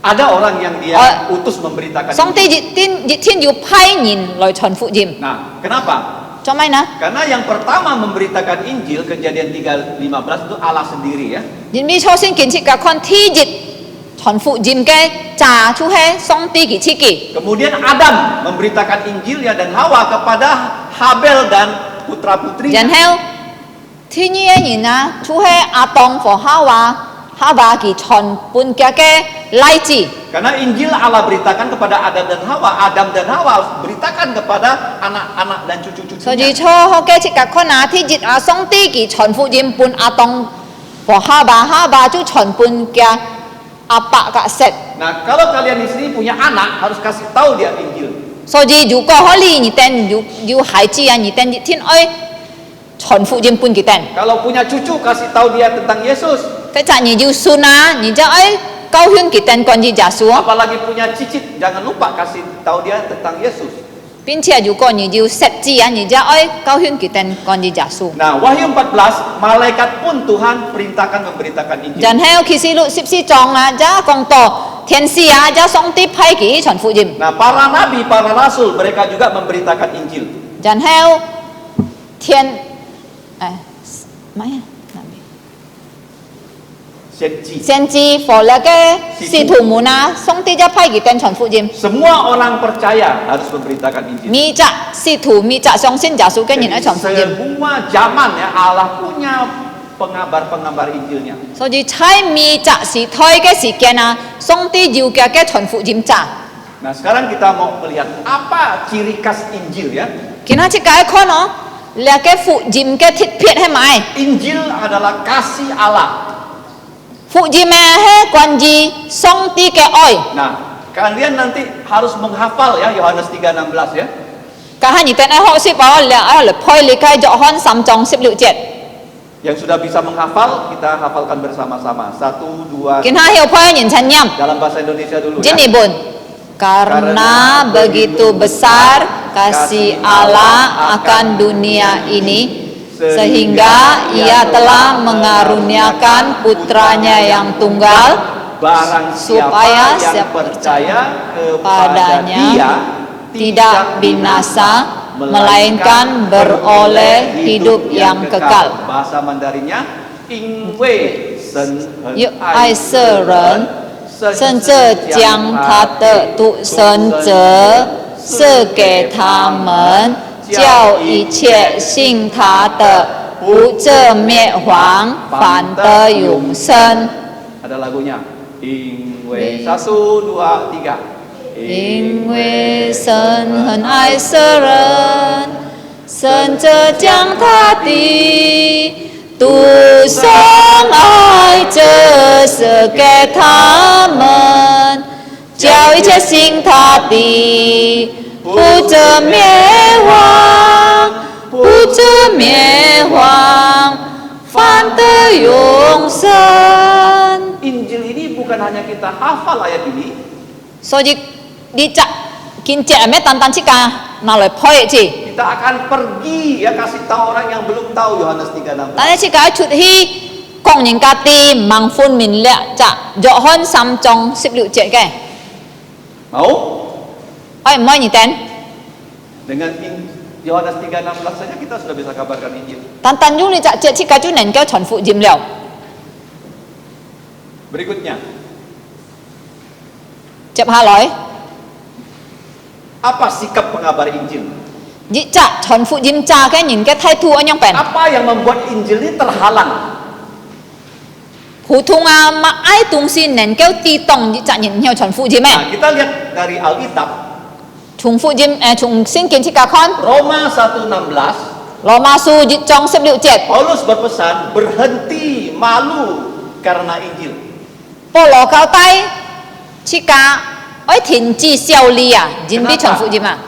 Ada orang yang dia Oh. utus memberitakan 上帝 Injil. 熱天要派人來傳福音， Nah, kenapa? 做咩呢？ Karena yang pertama memberitakan Injil Kejadian 3:15 itu Allah sendiri ya. 因為初先建設個看天熱傳福音嘅炸出係上帝嘅設計， Kemudian Adam memberitakan Injil ya dan Hawa kepada Habel dan putra-putrinya. 然後天意嘅人啊，出係亞當和哈娃嘅傳本嘅例子。 Karena Injil Allah beritakan kepada Adam dan Hawa beritakan kepada anak-anak dan 所以 cucu-cucunya. 初學嘅設個看啊，天熱啊，上帝嘅傳福音本亞當和哈娃就傳本嘅阿伯嘅食。 Nah, kalau kalian di sini punya anak harus kasih tahu dia Injil. 所以如果可以，你哋要孩子啊，你哋熱天愛傳福音本佢哋。 Kalau punya cucu kasih tahu dia tentang Yesus. 即係你要信啊，你就愛高興佢哋關於耶穌啊。 Apalagi punya cicit jangan lupa kasih tahu dia tentang Yesus. 並且如果你要識字啊，你就愛高興佢哋關於耶穌。 Nah, Wahyu 14 malaikat pun Tuhan perintahkan memberitakan Injil. 然後啟示錄14章啊，就講到天使啊，就上帝派佢傳福音。 Nah, para nabi, para rasul mereka juga memberitakan Injil. 然後咩啊？ Senci. 先知和那個使徒們啊，上帝就派佢哋傳福音。 Semua orang percaya harus memberitakan Injil. 每隻使徒、每隻相信耶穌嘅人嚟傳福音。 Semua zaman ya Allah punya pengabar-pengabar Injilnya. 所以喺每隻時代嘅時間啊，上帝要嘅傳福音者。 Nah, sekarang kita mau melihat apa ciri khas Injil ya. 見下即解看哦，你嘅福音嘅鐵片係咪？ Injil adalah kasih Allah. 福音咩係關於上帝嘅愛。 Nah, kalian nanti harus menghafal ya Yohanes 3:16 ya. 家下你哋喺學識話，你嚟配你嘅約翰3章16節。 Yang sudah bisa menghafal, kita hafalkan bersama-sama. 1, 2, 見下要配人親音， dalam bahasa Indonesia dulu ya. Jenny Bun. Karena begitu besar kasih Allah akan dunia ini, sehingga ia telah mengaruniakan putranya yang tunggal, Barang supaya siapa yang percaya kepada Dia tidak binasa, melainkan beroleh hidup yang kekal. Bahasa Mandarinnya, Ing Wei Sen Hen 有爱世人，甚至将他的独生子赐给他们，叫一切信他的不这灭亡，反得永生。 Ada lagunya. Ingwe 1, 2, 3. 因为神很爱世人，神这将他的独生爱子赐给他们，叫一切信他的不至灭亡，不至灭亡，反得永生。 Injil ini bukan hanya kita hafal ayat ini, 所以你只見只咩單單即個拿來配字， kita akan pergi ya kasih tahu orang yang belum tahu Yohanes 3:16. 但係即個出去講人家啲盲歡明亮就約翰3章16節嘅， Mau? 愛唔愛你聽？ Dengan Yohanes 3:16 saja kita sudah bisa kabarkan Injil. 單單用你只節即個就能夠傳福音了。 Berikutnya, 接下來， apa sikap pengabar Injil? 你只傳福音詐嘅人嘅態度安樣變？ Apa yang membuat Injil ini terhalang? 普通啊，嘛愛東西能夠抵擋你只人要傳福音咩？ Nah, kita lihat dari Alkitab, 從福音從聖經即個看， Roma 1:16, 羅馬書1章16節。 Paulus berpesan berhenti malu karena Injil. 保羅交代，即個愛停止效力啊，人必傳福音啊，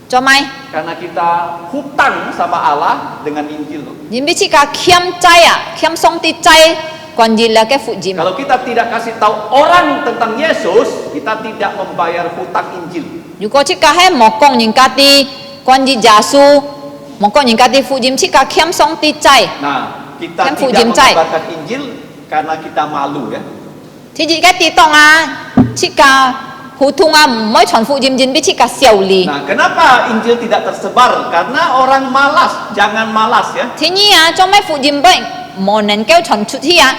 做咩？ Karena kita hutang sama Allah dengan Injil. 人必即個欠債啊，欠上帝債，關於那個福音。 Kalau kita tidak kasih tahu orang tentang Yesus, kita tidak membayar hutang Injil. 如果即個係冇講人家啲關於耶穌，冇講人家啲福音，即個欠上帝債， Nah, kita Kan tidak fujim cai. mengabarkan Injil karena kita malu ya. 即係個抵擋啊，即個普通啊，唔可以傳福音，人必即個效力。 Nah, kenapa Injil tidak tersebar? Karena orang malas. Jangan malas ya. 天意啊，做咩福音不冇能夠傳出去啊？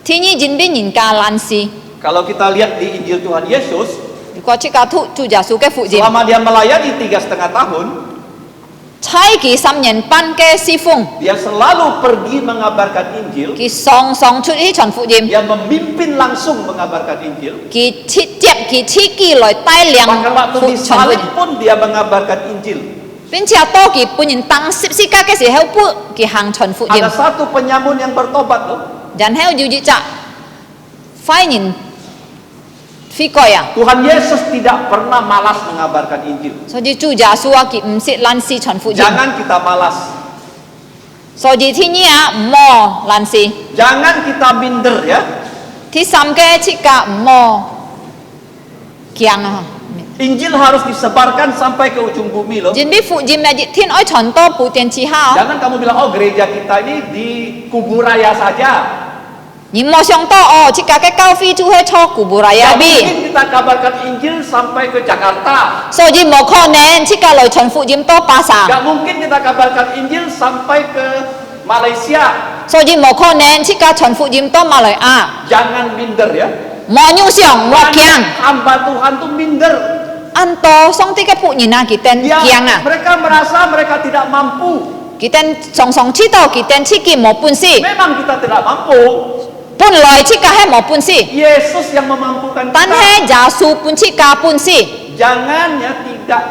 天意人必人家懶事。 Kalau kita lihat di Injil Tuhan Yesus, 如果即個主耶穌嘅福音， selama dia melayani 3,5 tahun, 差佢3年半嘅侍奉， dia selalu pergi mengabarkan Injil. 佢常常出去傳福音， Dia memimpin langsung mengabarkan Injil. 佢直接佢自己來帶領 Bahkan waktu 傳福 disalib 音， pun dia mengabarkan Injil. 並且當佢本人當十字架嘅時候，不佢行傳福音， Ada satu penyamun yang bertobat loh. 然後要就快人悔改啊！ Tuhan Yesus tidak pernah malas mengabarkan Injil. 所以主耶穌啊，佢唔識懶事傳福音， Jangan kita malas. 所以天意啊，唔好懶事。 Jangan kita minder ya. 第三個即個唔好驚啊！ Injil harus disebarkan sampai ke ujung bumi loh. 人必福音啊，天愛傳到普天之下。 Jangan kamu bilang, oh gereja kita ini di Kuburaya saja. 你冇想到哦，即個嘅教會就係錯古布拉Gak 亞比， mungkin kita kabarkan Injil sampai ke Jakarta. 所以冇可能即個來傳福音到巴薩， Gak mungkin kita kabarkan Injil sampai ke Malaysia. 所以冇可能即個傳福音到馬來亞。 Jangan minder ya. 冇影響，冇驚。 Hamba Tuhan tuh minder. 按到上帝嘅僕人啊，佢哋驚啊， Mereka merasa mereka tidak mampu. 佢哋常常知道佢哋自己冇本事， Memang kita tidak mampu. 本來即個係冇本事， Yesus yang memampukan 但 kita. 係耶穌本即個本事， Jangan ya tidak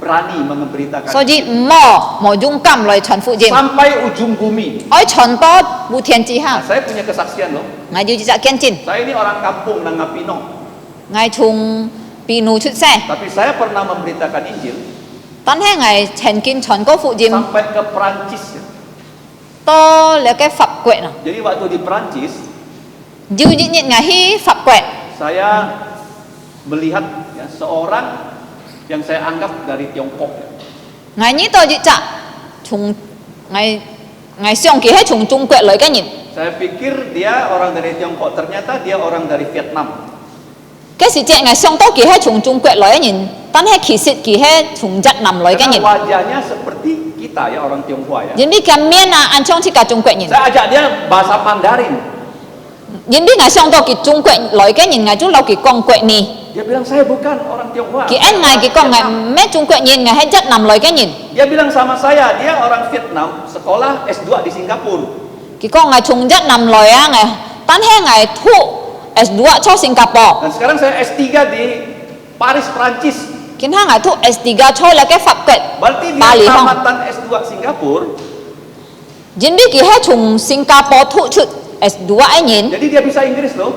berani memberitakan 所以唔好冇勇敢來傳福音， sampai ujung bumi. 愛傳到普天之下 Nah,。saya punya kesaksian loh. 我要只見證， Saya ini orang kampung Nangapino, 我從秘魯出世， tapi saya pernah memberitakan Injil 但係我曾經傳過福音 sampai ke Perancis. Ya. 到那個法國啊， Jadi waktu di Perancis, 有一日我去法國， saya melihat ya, seorang yang saya anggap dari Tiongkok. 我呢度一隻從我想佢係從中國來嘅人， Saya pikir dia orang dari Tiongkok, ternyata dia orang dari Vietnam. 嗰時隻我想到佢係從中國來嘅人，但係其實佢係從越南來嘅 Karena 人。 wajahnya seperti kita ya orang Tionghoa ya. 人哋嘅面啊，按像似個中國人， Saya ajak dia bahasa Mandarin. nhìn biết ngài xong to kỳ trung quẹt lỗi cái nhìn ngài chú lâu kỳ con quẹt nì Dia bilang saya bukan orang Tionghoa. kỳ anh ngài kỳ con ngài mẹ trung quẹt nhìn ngài hết chất nằm lỗi cái nhìn Dia bilang sama saya, dia orang Vietnam, sekolah S2 di Singapura. kỳ con ngài trung chất nằm lỗi á ngài tán he ngài thụ S2 cho Singapore Dan sekarang saya S3 di Paris, Prancis. kiến ha ngài thụ S3 cho là cái pháp quẹt Berarti dia Bali không tamatan S2 Singapura. nhìn biết kỳ hết trung Singapore thụ chút S2 anh nhìn Jadi dia bisa Inggris loh.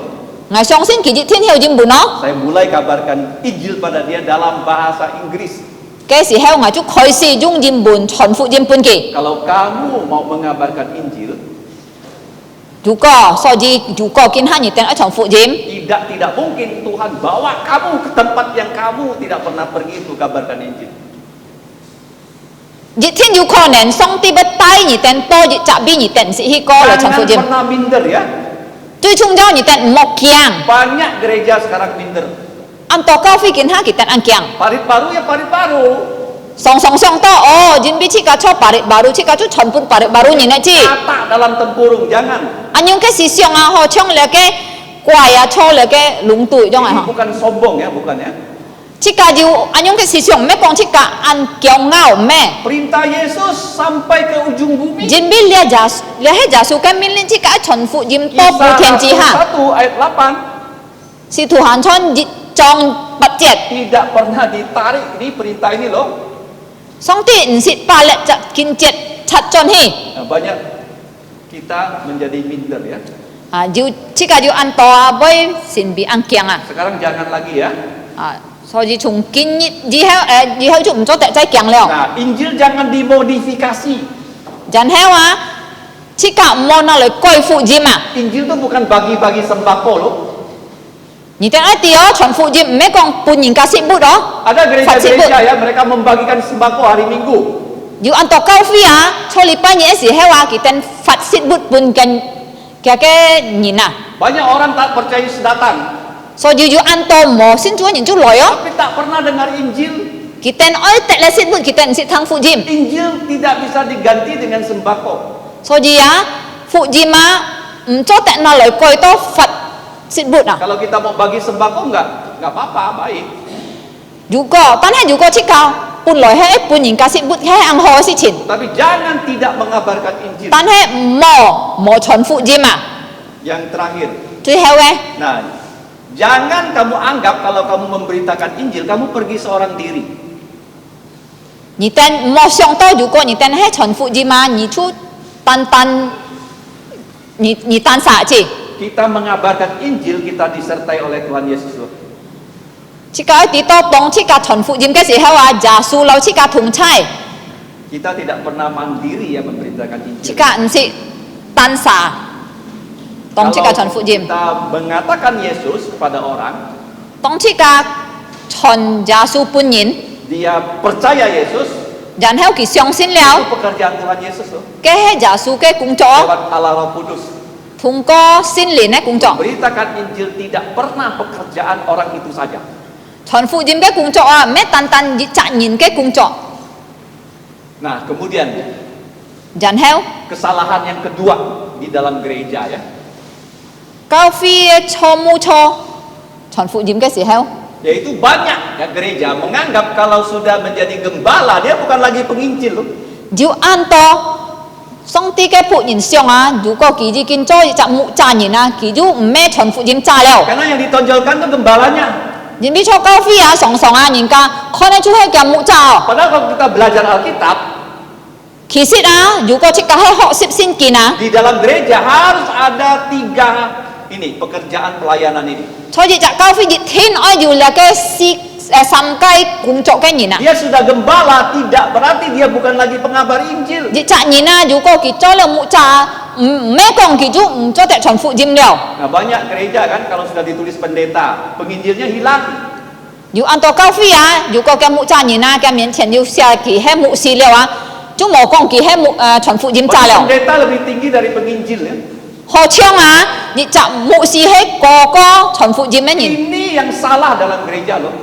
ngài xong xin kỳ dị thiên hiệu dìm bù nó Saya mulai kabarkan Injil pada dia dalam bahasa Inggris. cái gì heo ngài chú khởi si dung dìm bùn chọn phụ dìm bùn kỳ Kalau kamu mau mengabarkan Injil, chú có so gì chú có kiến ha nhị tên ở chọn phụ dìm tidak mungkin Tuhan bawa kamu ke tempat yang kamu tidak pernah pergi untuk kabarkan Injil. dị thiên chú có nền xong ti bất tay nhị tên to dị chạ bi nhị tên sĩ hi co là chọn phụ Jangan dìm pernah minder ya. tuy chung giao nhị tên mọc kiang Banyak gereja sekarang minder. ăn to cao phi kiến ha kỳ tên ăn kiang Parit baru ya parit baru. song to dìm bi chị cả cho parit baru chị cả chú chọn pun parit baru nhị nè chị Kata dalam tempurung, jangan. anh yung cái xì xiong à họ trong là cái quài à cho là cái lúng tuổi trong này Ini hả bukan sombong ya, bukan ya. chị cả dù anh yung cái xì xiong mẹ con chị cả ăn kiao ngao mẹ Perintah Yesus sampai ke ujung bumi. Jin bi lia he jasu kan min lin chi ka chon fu jim to pu thiên chi ha 1 ayat 8 si tu han chon chong bat jet tidak pernah ditarik di perintah ini loh. song ti in sit pa le cha kin jet chat chon hi Nah, banyak kita menjadi minder ya. ju chi ka ju an to boy sin bi an kiang à Sekarang jangan lagi ya. so ji chung kin ji he ju cho tại chai kiang leo Nah, Injil jangan dimodifikasi. jan he wa chi ka mo na le koi fu jim à Injil itu bukan bagi-bagi sembako loh. ni tên ai tio chon fu jim me kong pun yin ka si bu đó Ada Phật sĩ gereja-gereja ya, mereka membagikan sembako hari Minggu. ju an to cao phi à cho li pa ni si he wa ki ten fat sit but pun kan cái nhìn à Banyak orang tak percaya Yesus datang, so ju an to mo xin chúa nhìn chú lỗi á tapi tak pernah dengar Injil. kita oi tại là xin bút kita xin thang phụ jim Injil tidak bisa diganti dengan sembako. so gì á phụ jim á cho tại nó lời coi to phật xin bút à Kalau kita mau bagi sembako nggak apa-apa, baik. juga tan hay juga chỉ cao pun lời hết pun nhìn ca xin bút hết ăn hồ xin chỉnh Tapi jangan tidak mengabarkan Injil. tan hết mò chọn phụ jim à Yang terakhir, tuy heo ấy nah, jangan kamu anggap kalau kamu memberitakan Injil, kamu pergi seorang diri. nhị tên mò xong to juga nhị tên hết chọn phụ jim à nhị chú tan nhị tan xả chỉ Kita mengabarkan Injil, kita disertai oleh Tuhan Yesus loh. chỉ cái tí to bóng chỉ cả chọn phụ jim cái gì heo à giả su lâu chỉ cả thùng chai Kita tidak pernah mandiri ya memberitakan chỉ Injil. cả si tan xả tông chỉ cả chọn phụ jim kita mengatakan Yesus kepada orang, tông chỉ cả chọn giả su pun nhìn dia percaya Yesus, dàn heo kỳ xiong xin léo itu pekerjaan Tuhan Yesus loh. cái hết giả su cái cũng chỗ Lewat Allah Roh Kudus. thùng có xin liền ấy cũng chỗ Beritakan Injil tidak pernah pekerjaan orang itu saja. chọn phụ jim cái cũng chỗ à mẹ tan chạy nhìn cái cũng chỗ Nah, kemudian dàn heo kesalahan yang kedua di dalam gereja ya, cao phi cho mu cho chọn phụ jim cái gì heo yaitu banyak ya gereja menganggap kalau sudah menjadi gembala dia bukan lagi penginjil loh. diu an to song ti cái phụ nhìn xiong à dù có kỳ gì kinh cho chạm mụ cha nhìn à kỳ dù mẹ chọn phụ jim cha leo Karena yang ditonjolkan itu gembalanya. nhìn biết cho cao phi à song à nhìn ca con này chú hay cả mụ cha Padahal kalau kita belajar Alkitab, khi xịt à dù có chỉ cả hay họ xịt xin kỳ à di dalam gereja harus ada 3 ini pekerjaan pelayanan ini. cho chị chả cao phi dịch thiên ơi dù là cái si sam cái cùng chỗ cái nhìn à Dia sudah gembala, tidak berarti dia bukan lagi pengabar Injil. chị chả nhìn à dù có kỳ cho là mụ cha mẹ con kỳ chú cho tại chọn phụ jim leo Nah, banyak gereja kan kalau sudah ditulis pendeta, penginjilnya hilang. dù an to cao phi à dù có cái mụ cha nhìn à cái miếng tiền dù xe kỳ hay mụ xì leo à chú mỏ con kỳ hay mụ chọn phụ jim cha leo Pendeta lebih tinggi dari penginjil ya. họ chiang à chị chả mụ xì hết có chọn phụ jim ấy nhìn Ini yang salah dalam gereja loh.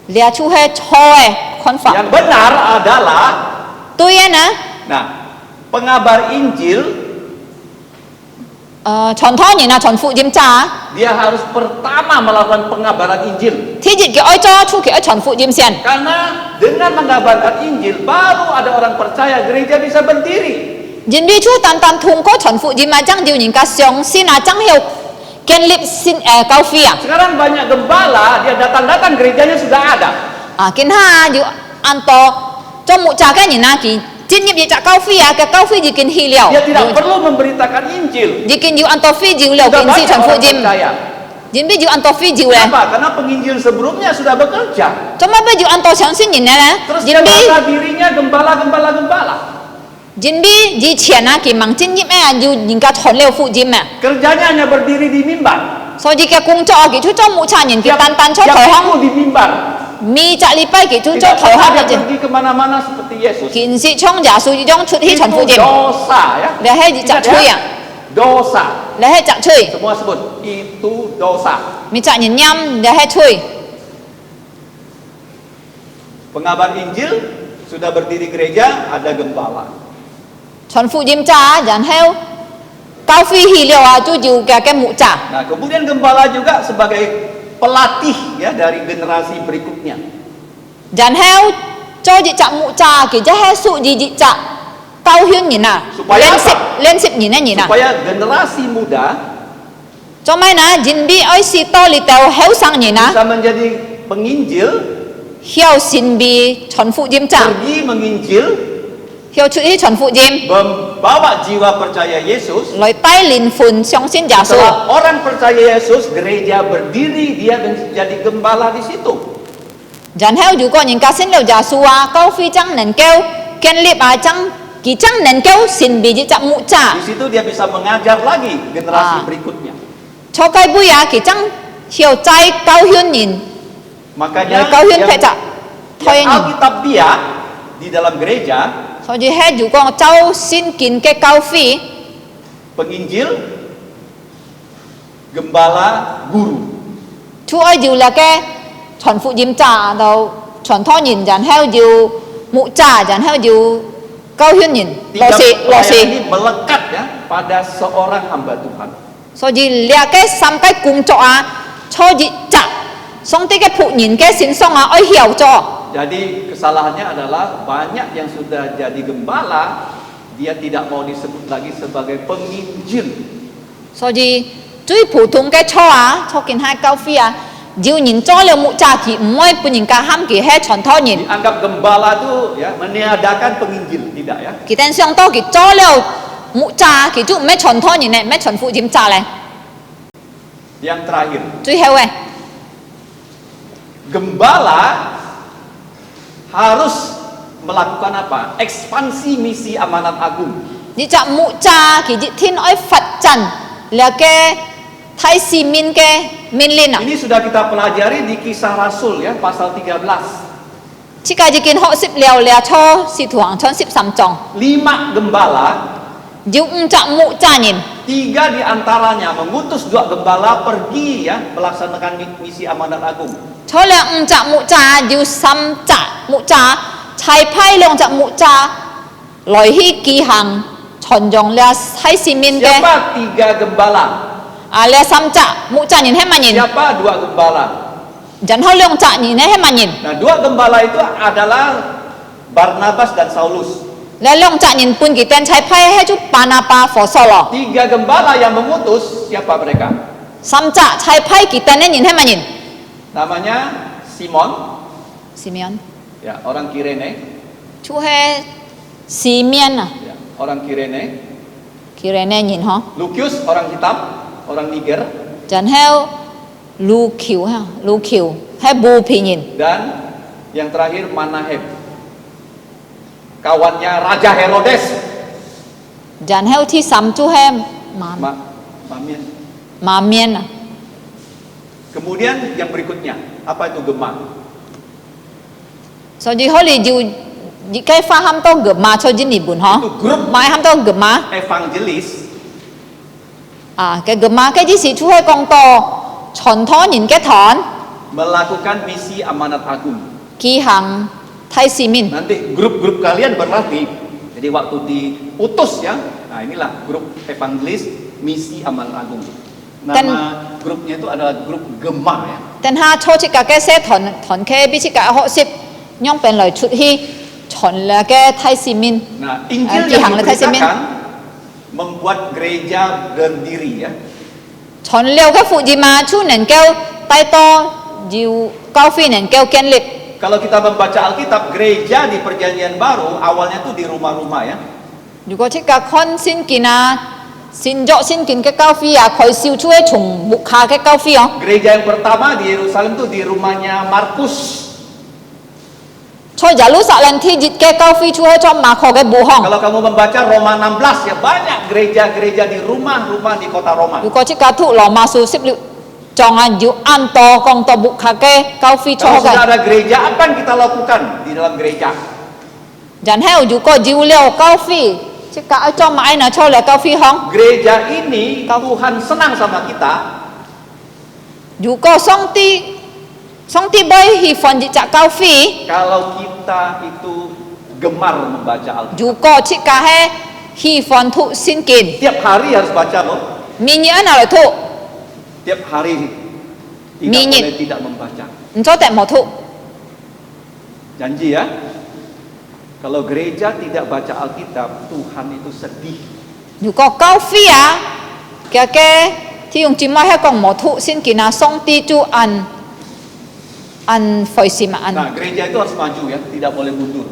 lia chú hết cho con phạm Yang benar adalah, tôi nè nah, pengabar Injil contoh nhìn là chọn phụ diêm cha Dia harus pertama melakukan pengabaran Injil. thì dịch cái oi cho chu cái oi chọn phụ diêm sen Karena dengan mengabarkan Injil baru ada orang percaya, gereja bisa berdiri. Jin bi chu tan tan thung ko chọn phụ diêm mà chẳng điều nhìn cả xiong xin à chẳng hiểu kiên lip xin cao phi à Sekarang banyak gembala, dia datang-datang gerejanya sudah ada. kiên ha điều an to cho mụ cha cái nhìn na kỳ chính nghiệp gì cha cao phi à cái cao phi gì kiên hi liao Dia tidak perlu memberitakan Injil. gì kiên điều an to phi diu liao Sudah kiên si banyak chọn phụ orang diêm percaya. Jin bi diu an to phi diu le Kenapa? Karena penginjil sebelumnya sudah bekerja. cho mà bây diu an to chẳng xin nhìn nè Terus Jin dia bi buka dirinya gembala. Jin bi ji qian na kỳ mang chính nghiệp à diu nhìn cả chọn liao phụ diêm à Kerjanya hanya berdiri di mimbar. so ji cái cung cho kỳ chu cho mụ cha nhìn cái tan tan cho Yang thổi hong ikut di mimbar. mi cha li pai kỳ chu cho Tidak thổi hong pernah là dia gì pergi kemana-mana seperti Yesus. kiên si trong giả su trong chút hi chọn phụ Itu diêm dosa ya. là hay gì chặt Ingat chui ya? à Dosa. là hay chặt chui Semua sebut itu dosa. mi cha nhìn nhâm là hay chui Pengabar Injil sudah berdiri gereja, ada gembala. chọn phụ diêm cha dàn heo cao phi hi liao à chu diu cái mụ cha Nah, kemudian gembala juga sebagai pelatih ya dari generasi berikutnya. dàn heo cho chị chạm mụ cha kỳ cho hay sụ gì chị chạm cao hiên nhìn à Supaya apa? lên xịp nhìn nhìn à Supaya generasi muda cho mấy nè jin bi oi si to li tàu héo sang nhìn à bisa menjadi penginjil, hiao xin bi chọn phụ diêm cha pergi menginjil, hiao chữ hi chọn phụ diêm membawa jiwa percaya Yesus. lối tay lin phun xiong xin giả su Setelah orang percaya Yesus, gereja berdiri, dia menjadi gembala di situ. dàn heo dù có những cá xin liều giả su à cao phi chẳng nền kêu kiên liệp à chẳng kỳ chẳng nền kêu xin bi chị chạm mụ cha Di situ dia bisa mengajar lagi generasi berikutnya. cho cái bui à kỳ chẳng hiao trái cao hiên nhìn Makanya rồi cao hiên phải chạm thôi yang nhìn Alkitabiah di dalam gereja, so ji he ju con cháu xin kín cái cao phi penginjil, gembala, guru. chú ơi ju là cái chọn phụ diêm trà đâu chọn tho nhìn dàn heo ju mụ trà dàn heo ju cao hiên nhìn lo Tiga si pelayan ini melekat ya pada seorang hamba Tuhan. so ji lia cái sam cái cung cho à cho ji chặt xong tới cái phụ nhìn cái xin xong à ơi hiểu cho Jadi kesalahannya adalah banyak yang sudah jadi gembala, dia tidak mau disebut lagi sebagai penginjil. so ji chui phổ thông cái cho kín hai cao phi à jiu nhìn cho liều mụ trà thì mỗi pun nhìn cả ham kỳ he chọn tho nhìn Dianggap gembala itu ya meniadakan penginjil, tidak ya. kỳ tên xong to kỳ cho liều mụ trà kỳ chú mấy chọn tho nhìn này mấy chọn phụ diêm trà này Yang terakhir, chui heo ấy gembala harus melakukan apa? Ekspansi misi amanat agung. Di chạm mụ cha kỳ dị thiên oi Phật trần là cái thái si min cái min linh à Ini sudah kita pelajari di Kisah Rasul ya, pasal 13. chỉ cái gì kiến họ xếp lèo lèo cho si thủ hàng cho xếp sắm chồng 5 gembala, dù chạm mụ cha nhìn 3 di antaranya mengutus 2 gembala pergi ya melaksanakan misi amanat agung. cho là chạm mụ cha dù xăm chạ mụ cha chạy phai lòng chạm mụ cha lối hi kỳ hàng chọn dòng là thái si min cái Siapa 3 gembala? à là xăm chạ mụ cha nhìn hết mà nhìn Siapa 2 gembala? dẫn họ lòng chạ nhìn hết mà nhìn Nah, 2 gembala itu adalah Barnabas dan Saulus. là lòng chạ nhìn pun kỳ tên chạy phai hết chút panapa phò sò lò 3 gembala yang mengutus, siapa mereka? xăm chạ chạy phai kỳ tên nhìn hết mà nhìn Namanya Simon, Simeon ya, orang Kirene, chú he Simeon à ya, orang Kirene. Kirene nhìn hả Lukius, orang hitam, orang Niger, chẳng heo Lu Kiu ha Lu Kiu hay Bu Phi nhìn dan yang terakhir Manahem, kawannya Raja Herodes. chẳng heo thi sắm chú he Mamian. mà miên à Kemudian yang berikutnya, apa itu Gema? so di họ li dù cái pha ham to gập mà cho chính buồn hả Itu grup mai ham to gập mà evangelis à cái gập mà cái gì sĩ chú he con to chọn thó nhìn cái thón melakukan misi amanat agung. kỳ hàng thay si min Nanti grup-grup kalian berlatih. Jadi waktu diutus ya, nah inilah grup evangelis Misi Amal Agung. Nama Dan- grupnya itu adalah grup Gema ya. 但他初次嘅些團嘅必須嘅學習，讓本來出去傳嚟嘅睇市面， Nah, Injil Di yang Hang Letai Simen. diberitakan membuat gereja berdiri ya. 傳了嘅福音啊，就能夠帶到要教會能夠建立。 Kalau kita membaca Alkitab, gereja di Perjanjian Baru awalnya tuh di rumah-rumah ya. 如果即個看先見啊，先作先見嘅教會啊，佢燒出去從木下嘅教會哦。 Gereja yang pertama di Yerusalem tuh di rumahnya Markus. 在耶路撒冷ที่ยึด嘅教會出去作馬可嘅部行。 Kalau kamu membaca Roma 16 ya banyak gereja-gereja di rumah-rumah di kota Roma. 如果即個讀羅馬書16章啊，要按到講到木下嘅教會出 Kalau 嘅 sudah。ada gereja, apa yang kita lakukan di dalam gereja? 然後如果要了教會，即個要做買呢，出嚟教會行。 Gereja ini Tuhan senang sama kita 如果上帝會喜歡呢隻教會， kalau kita itu gemar membaca Alkitab. 如果即個係喜歡讀聖經， Tiap hari harus baca loh. 每日嚟讀， Tiap hari tidak Minit. boleh tidak membaca. 唔做得冇讀。 Janji ya. Kalau gereja tidak baca Alkitab, Tuhan itu sedih. 如果教會啊嘅ที่用節目係講冇讀聖經啊，上帝就按費事嘛按。 Nah, gereja itu harus maju ya, tidak boleh mundur.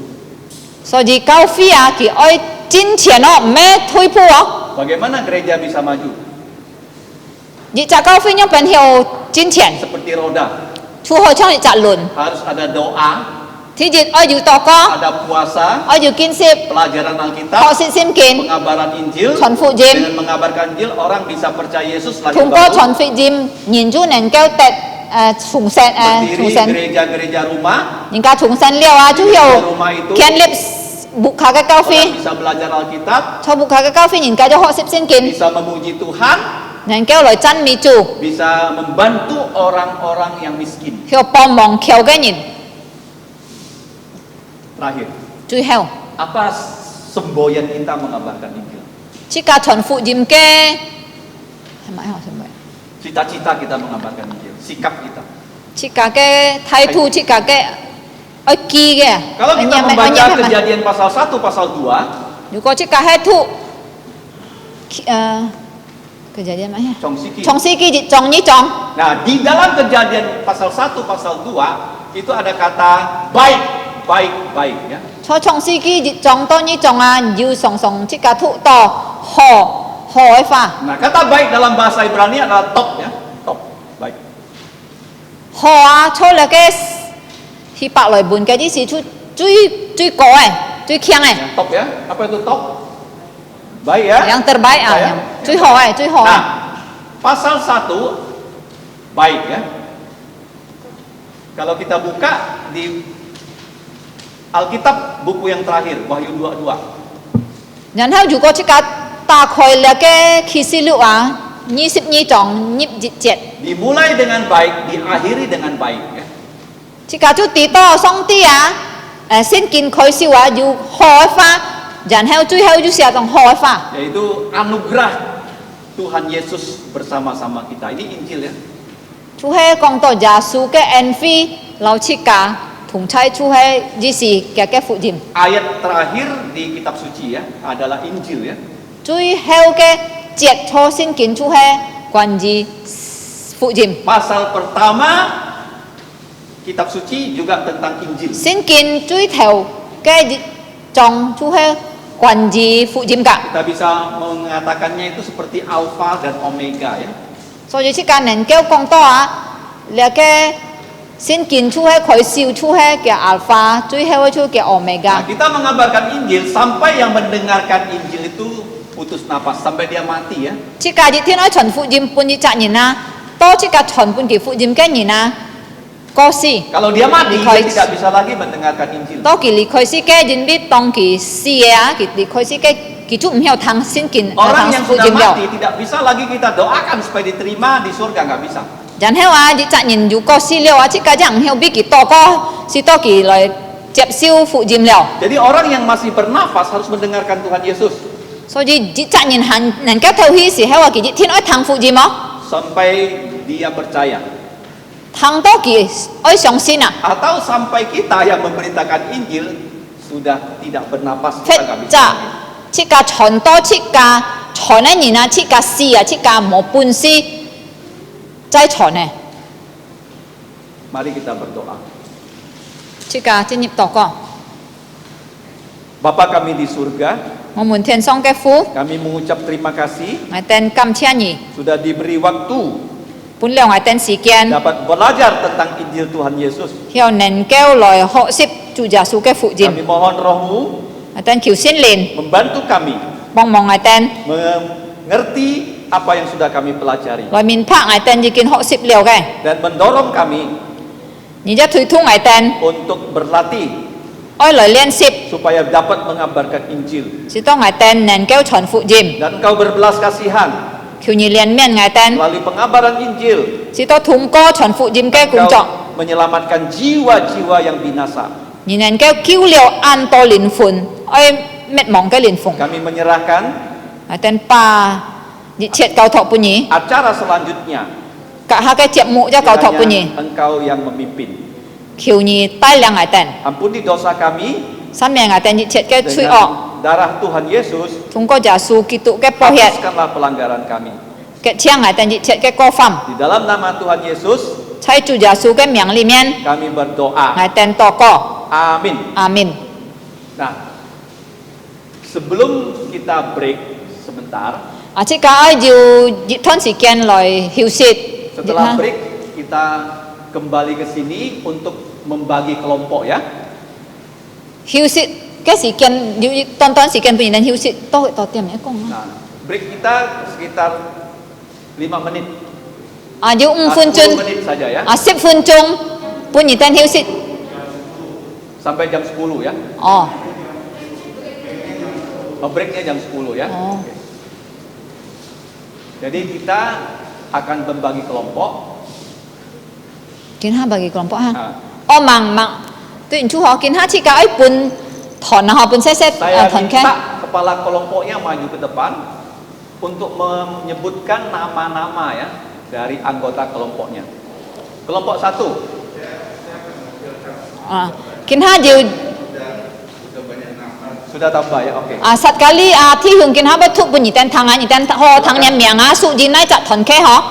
所以教會啊，佢愛進前哦，唔係退步哦。 Bagaimana gereja bisa maju? 呢隻教會用本後進前， Seperti roda. 出去將呢隻輪， Harus ada doa, ที่ยึด愛要禱告， ada puasa, 愛要建設， pelajaran 學 Alkitab, 習聖經， pengabaran Injil. 傳福音， Dengan mengabarkan Injil, orang bisa percaya Yesus lagi 通過 baru. 傳福音，人就能夠得重生重 Berdiri 生， gereja-gereja rumah, 人家重生了啊，就有 rumah itu 建立木下嘅教 orang 會， bisa belajar Alkitab, 從木下嘅教會，人家就學習聖經， bisa memuji Tuhan, 能夠來讚美主， bisa membantu orang-orang yang miskin. 去幫忙窮嘅人。 Terakhir, 最後， apa semboyan kita mengabarkan Injil? 即個傳福音嘅係咪啊？係咪？ Cita-cita kita mengabarkan Injil, sikap kita. 即個嘅態度，即個嘅愛記嘅。 Kalau kita membaca Kejadian pasal 1, pasal 2, 如果即個係讀kejadian mana ya? Chongsiki. Chongsiki Chong ni Chong. Nah, di dalam Kejadian pasal 1, pasal 2 itu ada kata baik, baik, baik ya. Cho Chongsiki Chong to ni Chong an yu song song chi ka thu to ho ai fa. Nah, kata baik dalam bahasa Ibrani adalah top ya, top, baik. Ho a cho là cái hi bạc lời buồn cái gì chú chui cổ ấy, chui khiang ấy. Yang top ya, apa itu top? Baik ya. Yang terbaik Baik, yang chui ho ấy, chui ho ấy. Nah, pasal 1 baik ya. Kalau kita buka di Alkitab buku yang terakhir Wahyu 22. Nhân hao dù có chỉ cả ta khôi là cái khi xí lụ à, 22 Chong nhịp dịch chết. Dimulai dengan baik, diakhiri dengan baik ya. Chỉ cả chú tí to xong tí à, xin kinh khôi siêu à, dù ho ai fa. Nhân hao chui hao dù xia tông ho ai fa. Yaitu anugerah Tuhan Yesus bersama-sama kita. Ini Injil ya. Chú hay con to giả su cái en phi lau chỉ cả thùng chai chú hay gì gì cái phụ dìm. Ayat terakhir di kitab suci ya adalah Injil ya. Chui heo cái chết cho xin kinh chú hay quan gì phụ dìm. Pasal pertama kitab suci juga tentang Injil. Xin kinh chui theo cái trong chú hay quan gì phụ dìm cả. Kita bisa mengatakannya itu seperti alfa dan omega ya. So jadi chỉ cần nên kêu con to à là cái xin kinh chú hay khởi siêu chú hay cái alpha chui heo chú cái omega. Nah, kita mengabarkan Injil sampai yang mendengarkan Injil itu putus napas sampai dia mati ya. Chỉ cả những thiên nói chuẩn phụ dìm pun đi chạy nhìn na, to chỉ cả chuẩn pun cái phụ dìm cái nhìn na, có gì? Kalau dia mati dia Khởi- tidak bisa lagi mendengarkan Injil. to kỳ lý khởi sĩ cái dìm biết tông kỳ si á, kỳ lý khởi sĩ cái chú không hiểu thằng xin kinh Orang thằng yang phụ sudah dìm đâu. mati tidak bisa lagi kita doakan supaya diterima di surga, nggak bisa. Jangan heo à, đi chạy nhìn dù có si liêu à, chỉ cả chẳng hiểu biết kỳ to có, si to kỳ lời chẹp siêu phụ dìm liêu. Jadi orang yang masih bernafas harus mendengarkan Tuhan Yesus. 所以只責任行能夠透氣時，喺話佢天愛聽福音麼？ sampai dia percaya. 聽多佢愛相信啊！ Atau sampai kita yang memberitakan Injil sudah tidak bernapas, fit kita nggak bisa 就 lagi. 切架傳多切架傳一年啊，切架事啊，切架冇本事，再傳呢？ Mari kita berdoa. 切架進入禱告。 Bapa kami di surga, 我們天上嘅父， kami mengucap terima kasih 我哋感謝你， sudah diberi waktu 本了我哋時間， dapat belajar tentang Injil Tuhan Yesus. 要能夠來學習主耶穌嘅福音， Kami mohon rohmu 我哋求聖靈 membantu kami 幫忙我哋， mengerti apa yang sudah kami pelajari 來明白我哋已經學習了嘅， dan mendorong kami 而且推動我哋 untuk berlatih 愛來練習， supaya dapat mengabarkan Injil. 使到我哋能夠傳福音， Dan Engkau berbelas kasihan 求你憐憫我哋， melalui pengabaran Injil. 使到通過傳福音嘅工作， Engkau menyelamatkan jiwa-jiwa yang binasa. 而能夠救了安多靈魂，愛滅亡嘅靈魂， Kami menyerahkan 我哋把一切交託俾你， acara selanjutnya 各下嘅節目一交託俾你， kiranya Engkau yang memimpin. 求你帶領我哋， Ampuni dosa kami 赦免我哋一切嘅罪惡， dengan darah Tuhan Yesus. 通過耶穌基督嘅寶血， Hapuskanlah pelanggaran kami. 嘅將我哋一切嘅過犯， Di dalam nama Tuhan Yesus 喺主耶穌嘅名裏面， kami 我 berdoa. 哋禱告， Amin. 阿門。 Nah, sebelum kita break sebentar, 啊，即家要一段時間來休息， setelah break kita kembali ke sini untuk membagi kelompok ya. 休息嘅時間要短時間俾人休息，多點一講啊。 Nah, break kita sekitar 5 menit. 啊，要5分 10 鐘， menit saja ya. 啊10分鐘，半日等休息。 Sampai jam 10 ya. 哦， Oh, breaknya jam 10 ya. 哦， Jadi kita akan membagi kelompok. 見下bagi kelompok ha。 Nah, 哦，忙，對唔住嗬，見下設計一半團啊，半些 saya 團 minta 嘅。 kepala kelompoknya maju ke depan untuk menyebutkan nama-nama ya dari anggota kelompoknya. Kelompok 1. 啊，見下要 Sudah tambah ya, oke. 啊實kali啊，ที่hướng見下不突半日等堂啊，日等學堂人名啊，數字呢集團嘅嗬。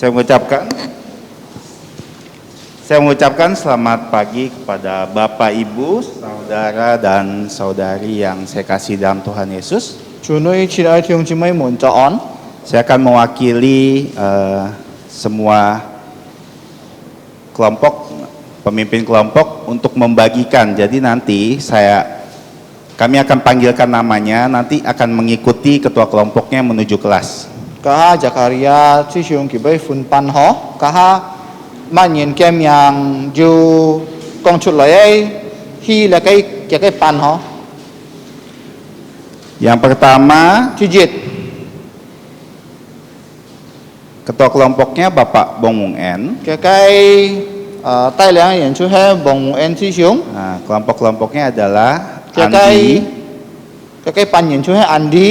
Saya mengucapkan selamat pagi kepada Bapak, Ibu, saudara dan saudari yang saya kasih dalam Tuhan Yesus. 主內親愛弟兄姊妹們早安， Saya akan mewakili semua kelompok, pemimpin kelompok untuk membagikan. Jadi nanti kami akan panggilkan namanya, nanti akan mengikuti ketua kelompoknya menuju kelas. 家下 Zakaria 師兄佢俾分班嗬，家下蔓延嘅名要講出來嘅，去嚟嘅班嗬， Yang pertama, ที่จิต ketua kelompoknya Bapak Bong Mung En. 嘅帶領人出係王恩師兄， Nah, kelompok-kelompoknya adalah 嘅 Andi, 嘅班人出係 Andi、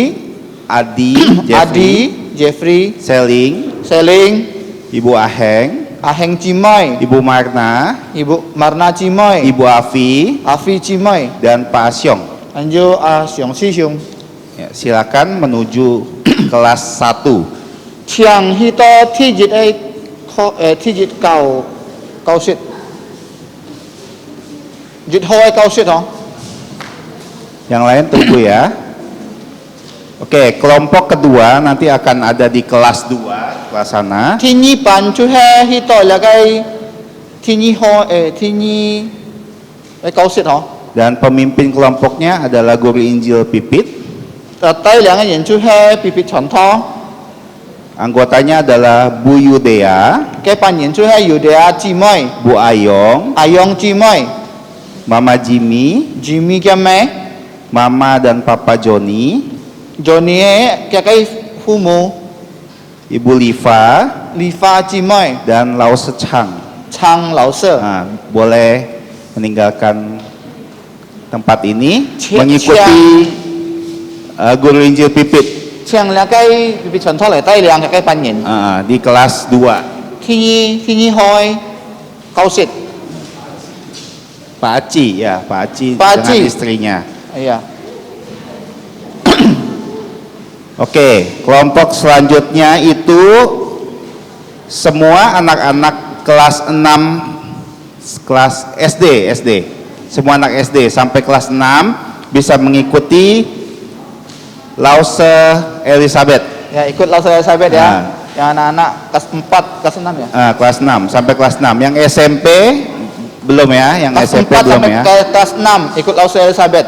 Adi, Adi、Jeffrey、 Seling, Seling、 Ibu Aheng, 阿兄姊妹、 Ibu Marna, Ibu Marna 姊妹、 Ibu Afi, 阿飛姊妹， dan Pak Asyong. 還有阿上師兄， Ya, silakan menuju kelas 1. 唱許多ที่จิตที่จิตเก่าสิจิตห้อยเก่าสิ嗬。 Yang lain tunggu ya. Oke, kelompok kedua nanti akan ada di kelas 2, kelas sana. ที่นี่ปันช่วยให้ฮิตอยแล้วก็ที่นี่ห้อยที่นี่เก่าสิเหรอ Dan pemimpin kelompoknya adalah Guru Injil Pipit. แต่ใต้两个人ช่วยให้ปีปีฉันท้อง Anggotanya adalah Bu Yudea, 嘅扮演最係要哋阿姊妹， Bu Ayong, 阿勇姊妹 Mama Jimmy, ，Jimmy 嘅妹 Mama dan Papa Joni, ，Johnny 嘅父母， Ibu Liva, 李花姊妹， dan Lau Secang. 撐老師， Nah, boleh meninggalkan tempat ini, Cia- mengikuti Guru Injil Pipit 唱兩雞別傳出嚟低兩嘅扮演， di kelas 2. 天開教室， Pak Aci ya, Pak Aci Pak dengan Aci. istrinya. 係啊， Oke, kelompok selanjutnya itu semua anak-anak kelas 6 kelas SD. Semua anak SD sampai kelas 6 bisa mengikuti Lause Elizabeth. ya ikut langsung Elizabeth ya, Nah. yang anak-anak kelas 4, kelas 6 ya. Kelas 6 sampai kelas 6. Yang SMP belum ya, yang Kelas SMP 4 belum sampai ya. ke kelas 6 ikut langsung Elizabeth.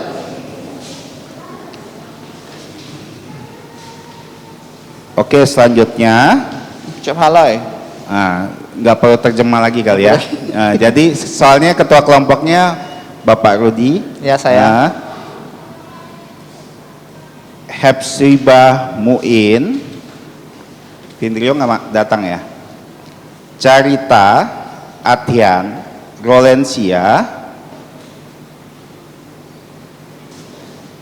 Oke, selanjutnya Cep halai. nggak perlu terjemah lagi kali ya. Jadi soalnya ketua kelompoknya Bapak Rudi. Ya saya. Hepzibah Muin, Vindrio nggak datang ya. Carita, Atian, Rolensia.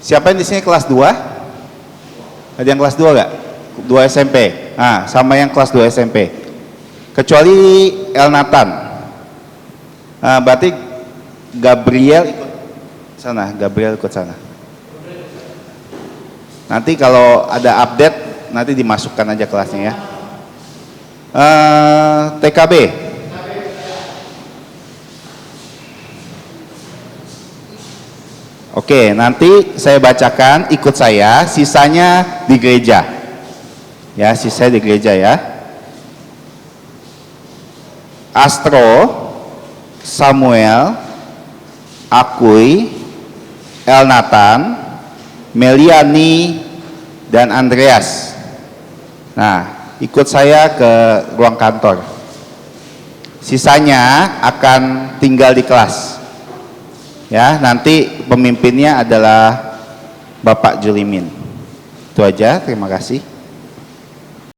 Siapa yang di sini kelas 2? Ada yang kelas 2 nggak? 2 SMP. Sama yang kelas 2 SMP. Kecuali El Nathan. Berarti Gabriel ikut sana. Gabriel ikut sana. Nanti kalau ada update nanti dimasukkan aja kelasnya ya. TKB. Oke, nanti saya bacakan, ikut saya, sisanya di gereja. Ya, sisanya di gereja ya. Astro, Samuel, Akui, El Nathan, Meliani, dan Andreas. Nah, ikut saya ke ruang kantor. Sisanya akan tinggal di kelas. Ya, nanti pemimpinnya adalah Bapak Julimin. Itu aja, terima kasih.